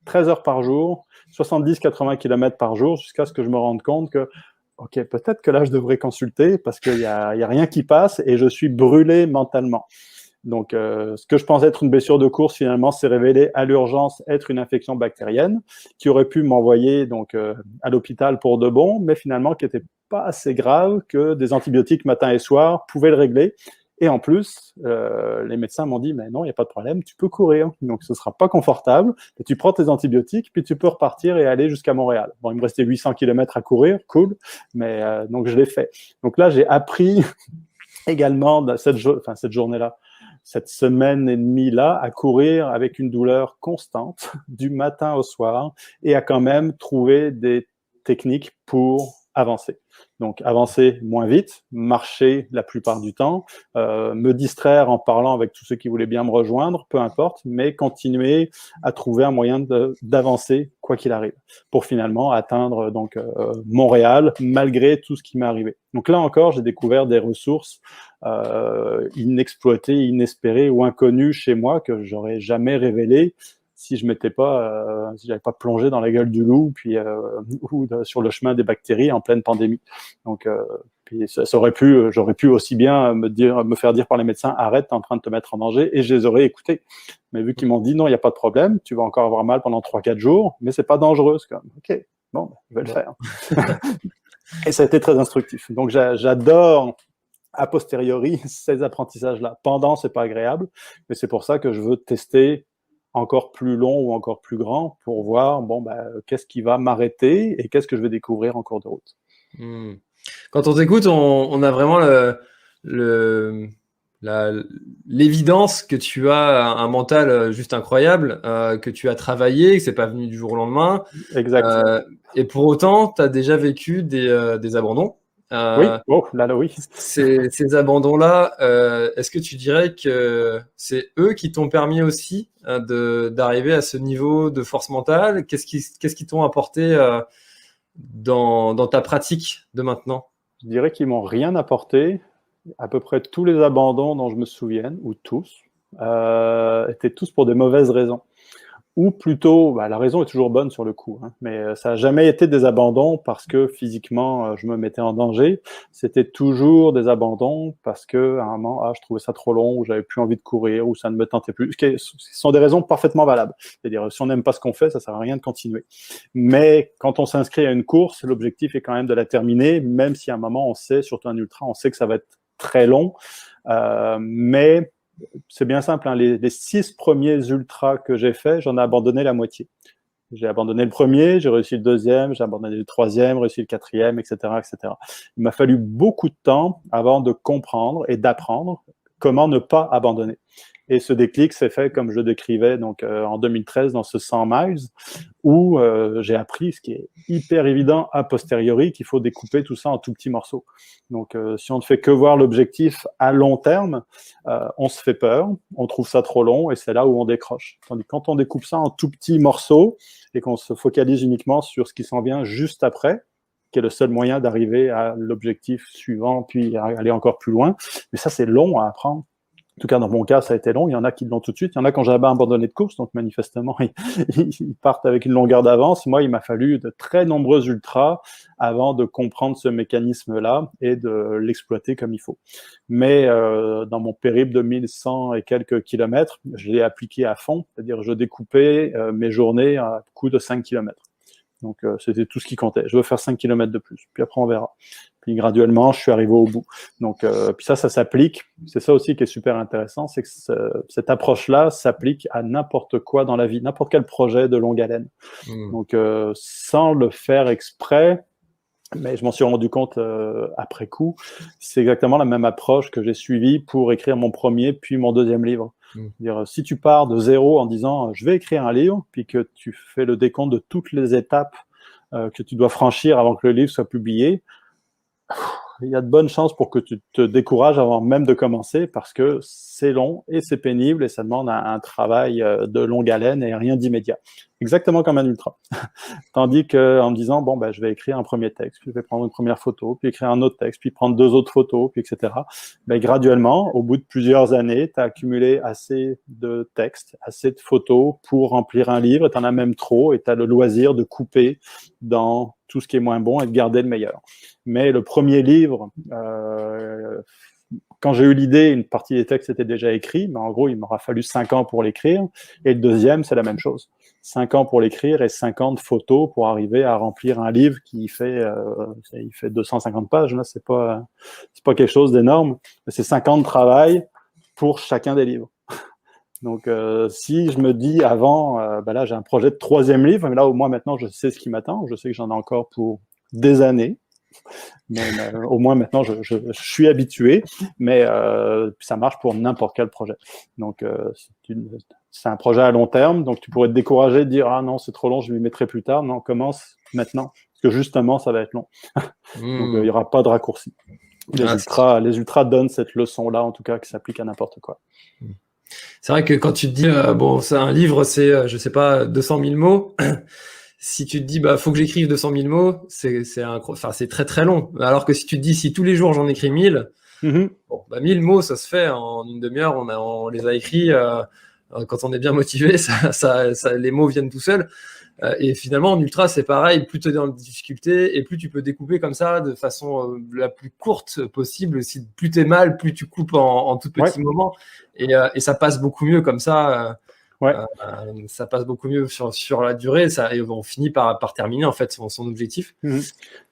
13 heures par jour, 70-80 km par jour, jusqu'à ce que je me rende compte que, OK, peut-être que là, je devrais consulter parce qu'il y a rien qui passe et je suis brûlé mentalement. Donc, ce que je pensais être une blessure de course, finalement, s'est révélé à l'urgence être une infection bactérienne qui aurait pu m'envoyer donc à l'hôpital pour de bon, mais finalement qui n'était pas assez grave que des antibiotiques matin et soir pouvaient le régler. Et en plus, les médecins m'ont dit, mais non, il n'y a pas de problème, tu peux courir. Donc, ce ne sera pas confortable. Et tu prends tes antibiotiques, puis tu peux repartir et aller jusqu'à Montréal. Bon, il me restait 800 km à courir, cool. Mais donc, je l'ai fait. Donc là, j'ai appris également cette journée-là, cette semaine et demie-là, à courir avec une douleur constante du matin au soir et à quand même trouver des techniques pour avancer. Donc, avancer moins vite, marcher la plupart du temps, me distraire en parlant avec tous ceux qui voulaient bien me rejoindre, peu importe, mais continuer à trouver un moyen d'avancer quoi qu'il arrive, pour finalement atteindre donc Montréal, malgré tout ce qui m'est arrivé. Donc là encore, j'ai découvert des ressources inexploitées, inespérées ou inconnues chez moi que j'aurais jamais révélées si je m'étais pas, si j'avais pas plongé dans la gueule du loup, puis ou sur le chemin des bactéries en pleine pandémie. Donc, puis j'aurais pu aussi bien me faire dire par les médecins, arrête, t'es en train de te mettre en danger, et je les aurais écoutés. Mais vu qu'ils m'ont dit non, il n'y a pas de problème, tu vas encore avoir mal pendant 3-4 jours, mais c'est pas dangereux, c'est comme, ok. bon, je vais le faire. Et ça a été très instructif. Donc, j'adore a posteriori ces apprentissages-là. Pendant, c'est pas agréable, mais c'est pour ça que je veux tester encore plus long ou encore plus grand pour voir, bon, qu'est-ce qui va m'arrêter et qu'est-ce que je vais découvrir en cours de route. Quand on t'écoute, on a vraiment l'évidence que tu as un mental juste incroyable, que tu as travaillé, que c'est pas venu du jour au lendemain. Exact. Et pour autant, tu as déjà vécu des abandons. Oui, oui. Ces abandons-là, est-ce que tu dirais que c'est eux qui t'ont permis aussi d'arriver à ce niveau de force mentale? Qu'est-ce qui t'ont apporté dans ta pratique de maintenant? Je dirais qu'ils m'ont rien apporté. À peu près tous les abandons dont je me souvienne, ou tous, étaient tous pour des mauvaises raisons. Ou plutôt, la raison est toujours bonne sur le coup, hein, mais ça n'a jamais été des abandons parce que physiquement je me mettais en danger. C'était toujours des abandons parce que à un moment, je trouvais ça trop long, ou j'avais plus envie de courir, ou ça ne me tentait plus. Ce sont des raisons parfaitement valables. C'est-à-dire, si on n'aime pas ce qu'on fait, ça sert à rien de continuer. Mais quand on s'inscrit à une course, l'objectif est quand même de la terminer, même si à un moment on sait, surtout un ultra, on sait que ça va être très long, mais c'est bien simple, hein, les 6 premiers ultras que j'ai faits, j'en ai abandonné la moitié. J'ai abandonné le premier, j'ai réussi le deuxième, j'ai abandonné le troisième, réussi le quatrième, etc., etc. Il m'a fallu beaucoup de temps avant de comprendre et d'apprendre comment ne pas abandonner. Et ce déclic s'est fait, comme je le décrivais donc, en 2013 dans ce 100 miles, où j'ai appris, ce qui est hyper évident a posteriori, qu'il faut découper tout ça en tout petits morceaux. Donc, si on ne fait que voir l'objectif à long terme, on se fait peur, on trouve ça trop long, et c'est là où on décroche. Tandis que quand on découpe ça en tout petits morceaux, et qu'on se focalise uniquement sur ce qui s'en vient juste après, qui est le seul moyen d'arriver à l'objectif suivant, puis aller encore plus loin. Mais ça, c'est long à apprendre. En tout cas, dans mon cas, ça a été long. Il y en a qui l'ont tout de suite. Il y en a quand j'avais abandonné de course, donc manifestement, ils partent avec une longueur d'avance. Moi, il m'a fallu de très nombreux ultras avant de comprendre ce mécanisme-là et de l'exploiter comme il faut. Mais dans mon périple de 1100 et quelques kilomètres, je l'ai appliqué à fond, c'est-à-dire je découpais mes journées à coup de 5 kilomètres. Donc, c'était tout ce qui comptait. Je veux faire 5 kilomètres de plus, puis après, on verra. Puis graduellement, je suis arrivé au bout. Donc, puis ça s'applique. C'est ça aussi qui est super intéressant, c'est que cette approche-là s'applique à n'importe quoi dans la vie, n'importe quel projet de longue haleine. Donc, sans le faire exprès, mais je m'en suis rendu compte après coup, c'est exactement la même approche que j'ai suivie pour écrire mon premier puis mon deuxième livre. C'est-à-dire, si tu pars de zéro en disant je vais écrire un livre, puis que tu fais le décompte de toutes les étapes que tu dois franchir avant que le livre soit publié, il y a de bonnes chances pour que tu te décourages avant même de commencer parce que c'est long et c'est pénible et ça demande un travail de longue haleine et rien d'immédiat. Exactement comme un ultra. Tandis qu'en me disant, je vais écrire un premier texte, puis je vais prendre une première photo, puis écrire un autre texte, puis prendre 2 autres photos, puis etc. Graduellement, au bout de plusieurs années, tu as accumulé assez de textes, assez de photos pour remplir un livre, et tu en as même trop, et tu as le loisir de couper dans tout ce qui est moins bon et de garder le meilleur. Mais le premier livre, quand j'ai eu l'idée, une partie des textes étaient déjà écrits, mais en gros, il m'aura fallu 5 ans pour l'écrire. Et le deuxième, c'est la même chose. 5 ans pour l'écrire et 50 photos pour arriver à remplir un livre qui fait, il fait 250 pages. Là, c'est pas quelque chose d'énorme. C'est 5 ans de travail pour chacun des livres. Donc, si je me dis avant, là, j'ai un projet de 3e livre, mais là, au moins maintenant, je sais ce qui m'attend. Je sais que j'en ai encore pour des années. Mais au moins maintenant je suis habitué, mais ça marche pour n'importe quel projet. Donc c'est un projet à long terme, donc tu pourrais te décourager de dire ah non c'est trop long, je m'y mettrai plus tard. Non, commence maintenant parce que justement ça va être long. Donc il y aura pas de raccourci. Les ultras donnent cette leçon là en tout cas qui s'applique à n'importe quoi. C'est vrai que quand tu te dis c'est un livre, c'est je sais pas 200 000 mots. Si tu te dis faut que j'écrive 200 000 mots, c'est très très long. Alors que si tu te dis si tous les jours j'en écris 1000, 1000 mots ça se fait en une demi-heure. On les a écrits quand on est bien motivé, les mots viennent tout seuls. Et finalement en ultra c'est pareil, plus tu es dans la difficulté et plus tu peux découper comme ça de façon la plus courte possible. Si plus t'es mal, plus tu coupes en tout petits moments et ça passe beaucoup mieux comme ça. Ouais. Ça passe beaucoup mieux sur la durée, et on finit par terminer en fait son objectif.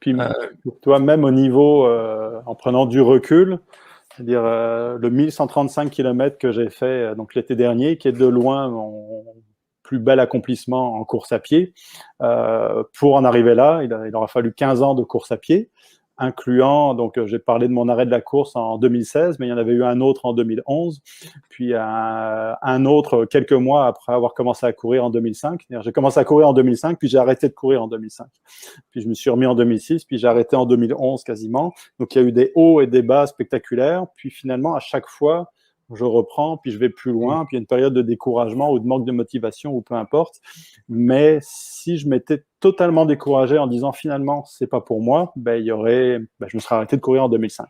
Puis pour toi, même au niveau, en prenant du recul, c'est-à-dire le 1135 km que j'ai fait donc l'été dernier, qui est de loin mon plus bel accomplissement en course à pied. Pour en arriver là, il aura fallu 15 ans de course à pied, incluant, donc j'ai parlé de mon arrêt de la course en 2016, mais il y en avait eu un autre en 2011, puis un autre quelques mois après avoir commencé à courir en 2005. J'ai commencé à courir en 2005, puis j'ai arrêté de courir en 2005. Puis je me suis remis en 2006, puis j'ai arrêté en 2011 quasiment. Donc il y a eu des hauts et des bas spectaculaires, puis finalement à chaque fois, je reprends, puis je vais plus loin, puis il y a une période de découragement ou de manque de motivation, ou peu importe. Mais si je m'étais totalement découragé en disant finalement c'est pas pour moi, je me serais arrêté de courir en 2005.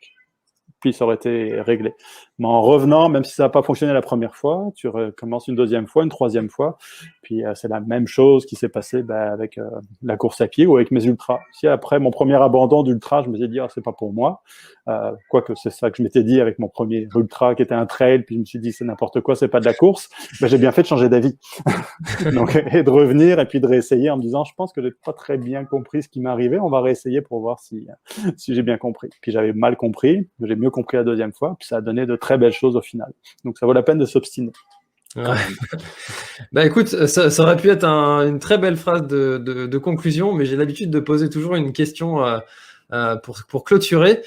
Puis ça aurait été réglé. Mais en revenant, même si ça n'a pas fonctionné la première fois, tu recommences une deuxième fois, une troisième fois, puis c'est la même chose qui s'est passée avec la course à pied ou avec mes ultras. Si après mon premier abandon d'ultra, je me suis dit c'est pas pour moi, quoique c'est ça que je m'étais dit avec mon premier ultra qui était un trail, puis je me suis dit c'est n'importe quoi, c'est pas de la course, j'ai bien fait de changer d'avis. Donc, et de revenir et puis de réessayer en me disant je pense que j'ai pas très bien compris ce qui m'est arrivé, on va réessayer pour voir si j'ai bien compris. Puis j'avais mal compris, j'ai mieux compris la deuxième fois, puis ça a donné de très belles choses au final. Donc ça vaut la peine de s'obstiner. Ouais. Écoute, ça aurait pu être une très belle phrase de conclusion, mais j'ai l'habitude de poser toujours une question pour clôturer.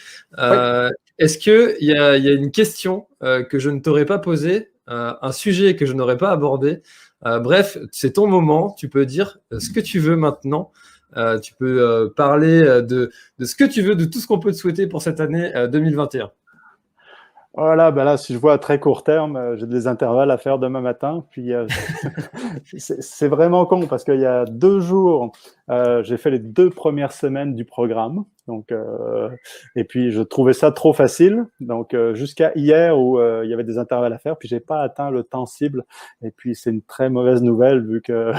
Est-ce qu'il y a une question que je ne t'aurais pas posée, un sujet que je n'aurais pas abordé? Bref, c'est ton moment, tu peux dire ce que tu veux maintenant. Tu peux parler de ce que tu veux, de tout ce qu'on peut te souhaiter pour cette année 2021. Voilà, là, si je vois à très court terme, j'ai des intervalles à faire demain matin. Puis c'est vraiment con parce qu'il y a 2 jours, j'ai fait les 2 premières semaines du programme. Donc, et puis je trouvais ça trop facile. Donc jusqu'à hier où il y avait des intervalles à faire, puis j'ai pas atteint le temps cible. Et puis c'est une très mauvaise nouvelle vu que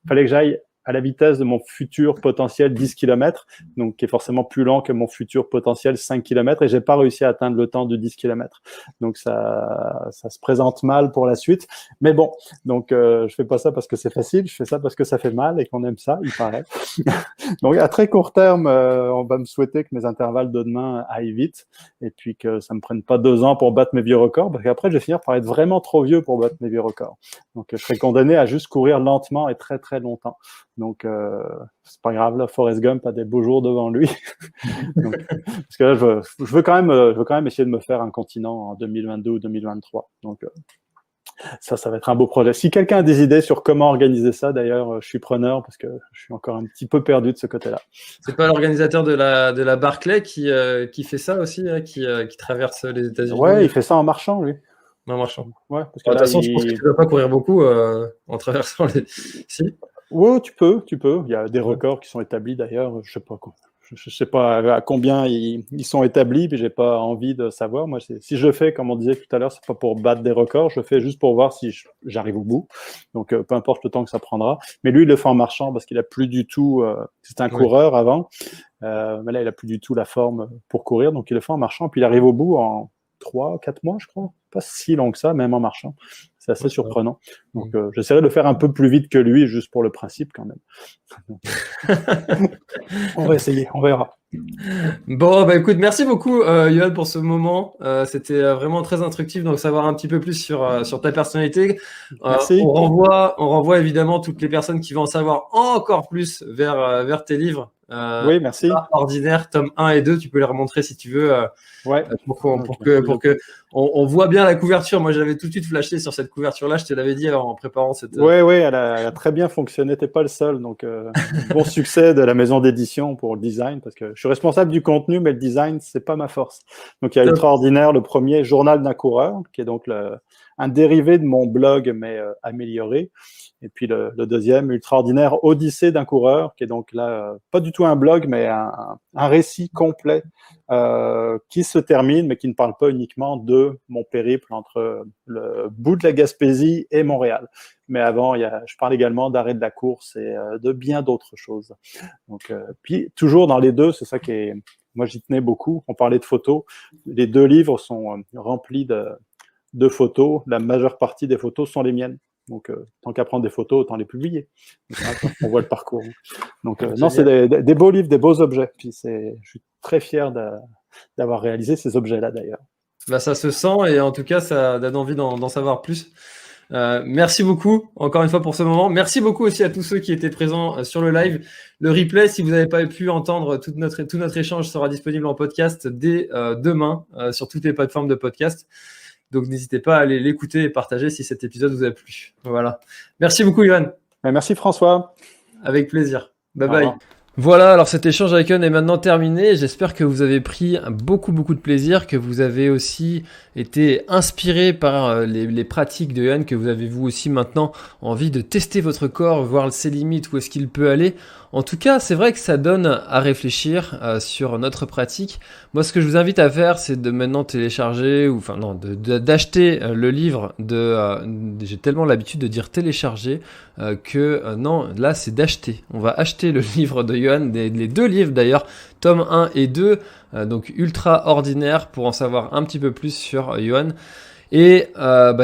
fallait que j'aille à la vitesse de mon futur potentiel 10 km, donc qui est forcément plus lent que mon futur potentiel 5 km, et j'ai pas réussi à atteindre le temps de 10 km. Donc ça se présente mal pour la suite. Mais bon, donc je fais pas ça parce que c'est facile, je fais ça parce que ça fait mal et qu'on aime ça, il paraît. Donc à très court terme, on va me souhaiter que mes intervalles de demain aillent vite, et puis que ça me prenne pas 2 ans pour battre mes vieux records, parce qu'après je vais finir par être vraiment trop vieux pour battre mes vieux records. Donc je serai condamné à juste courir lentement et très très longtemps. Donc, c'est pas grave, là, Forrest Gump a des beaux jours devant lui. Donc, parce que là, je veux quand même essayer de me faire un continent en 2022 ou 2023. Donc, ça va être un beau projet. Si quelqu'un a des idées sur comment organiser ça, d'ailleurs, je suis preneur parce que je suis encore un petit peu perdu de ce côté-là. C'est pas l'organisateur de la Barclay qui fait ça aussi, qui traverse les États-Unis? Ouais, il fait ça en marchant, lui. En marchant. Ouais, parce que de toute façon, je pense que tu ne vas pas courir beaucoup en traversant les. Si. Ouais, tu peux. Il y a des records qui sont établis d'ailleurs. Je sais pas quoi. Je sais pas à combien ils sont établis, puis j'ai pas envie de savoir. Moi, si je le fais, comme on disait tout à l'heure, c'est pas pour battre des records. Je le fais juste pour voir si j'arrive au bout. Donc, peu importe le temps que ça prendra. Mais lui, il le fait en marchant parce qu'il a plus du tout. C'était un coureur avant, mais là, il a plus du tout la forme pour courir. Donc, il le fait en marchant, puis il arrive au bout en 3-4 mois, je crois. Pas si long que ça, même en marchant. C'est assez surprenant. Donc, j'essaierai de le faire un peu plus vite que lui, juste pour le principe, quand même. On va essayer, on verra. Bon, écoute, merci beaucoup, Yoann, pour ce moment. C'était vraiment très instructif, donc savoir un petit peu plus sur ta personnalité. Merci. On renvoie évidemment toutes les personnes qui veulent en savoir encore plus vers tes livres. Oui, merci. Ordinaire, tome 1 et 2, tu peux les remontrer si tu veux. Ouais. Pour que on voit bien la couverture. Moi, j'avais tout de suite flashé sur cette couverture-là. Je te l'avais dit en préparant cette. Oui, elle a très bien fonctionné. T'es pas le seul. Donc, bon succès de la maison d'édition pour le design, parce que je suis responsable du contenu, mais le design, c'est pas ma force. Donc, il y a Ultraordinaire, le premier journal d'un coureur, qui est donc un dérivé de mon blog, mais amélioré. Et puis le deuxième, Ultraordinaire, Odyssée d'un coureur, qui est donc là, pas du tout un blog, mais un récit complet qui se termine, mais qui ne parle pas uniquement de mon périple entre le bout de la Gaspésie et Montréal. Mais avant, je parle également d'arrêt de la course et de bien d'autres choses. Donc, puis toujours dans les deux, c'est ça qui est... Moi, j'y tenais beaucoup. On parlait de photos. Les 2 livres sont remplis de photos, la majeure partie des photos sont les miennes. Donc, tant qu'à prendre des photos, autant les publier. Donc, on voit le parcours. Donc, non, c'est des beaux livres, des beaux objets. Puis je suis très fier d'avoir réalisé ces objets-là, d'ailleurs. Bah, ça se sent et en tout cas, ça donne envie d'en savoir plus. Merci beaucoup, encore une fois, pour ce moment. Merci beaucoup aussi à tous ceux qui étaient présents sur le live. Le replay, si vous n'avez pas pu entendre tout notre échange, sera disponible en podcast dès demain sur toutes les plateformes de podcast. Donc, n'hésitez pas à aller l'écouter et partager si cet épisode vous a plu. Voilà. Merci beaucoup, Johan. Merci, François. Avec plaisir. Bye bye. Voilà, alors cet échange avec Johan est maintenant terminé. J'espère que vous avez pris beaucoup de plaisir, que vous avez aussi été inspiré par les pratiques de Johan, que vous avez vous aussi maintenant envie de tester votre corps, voir ses limites, où est-ce qu'il peut aller. En tout cas, c'est vrai que ça donne à réfléchir sur notre pratique. Moi, ce que je vous invite à faire, c'est de maintenant télécharger, d'acheter le livre j'ai tellement l'habitude de dire télécharger non, là, c'est d'acheter. On va acheter le livre de Johan, les 2 livres d'ailleurs, tome 1 et 2, donc ultra ordinaire, pour en savoir un petit peu plus sur Johan. Et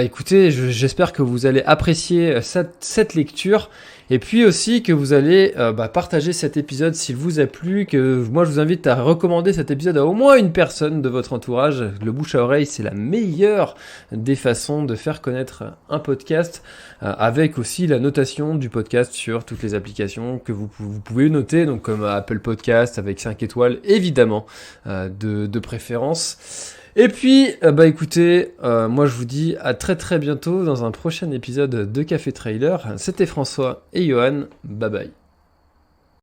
écoutez, j'espère que vous allez apprécier cette lecture. Et puis aussi que vous allez partager cet épisode s'il vous a plu, que moi je vous invite à recommander cet épisode à au moins une personne de votre entourage. Le bouche à oreille, c'est la meilleure des façons de faire connaître un podcast, avec aussi la notation du podcast sur toutes les applications que vous pouvez noter, donc comme Apple Podcast avec 5 étoiles évidemment de préférence. Et puis, écoutez, moi je vous dis à très bientôt dans un prochain épisode de Café Trailer. C'était François et Johan. Bye bye.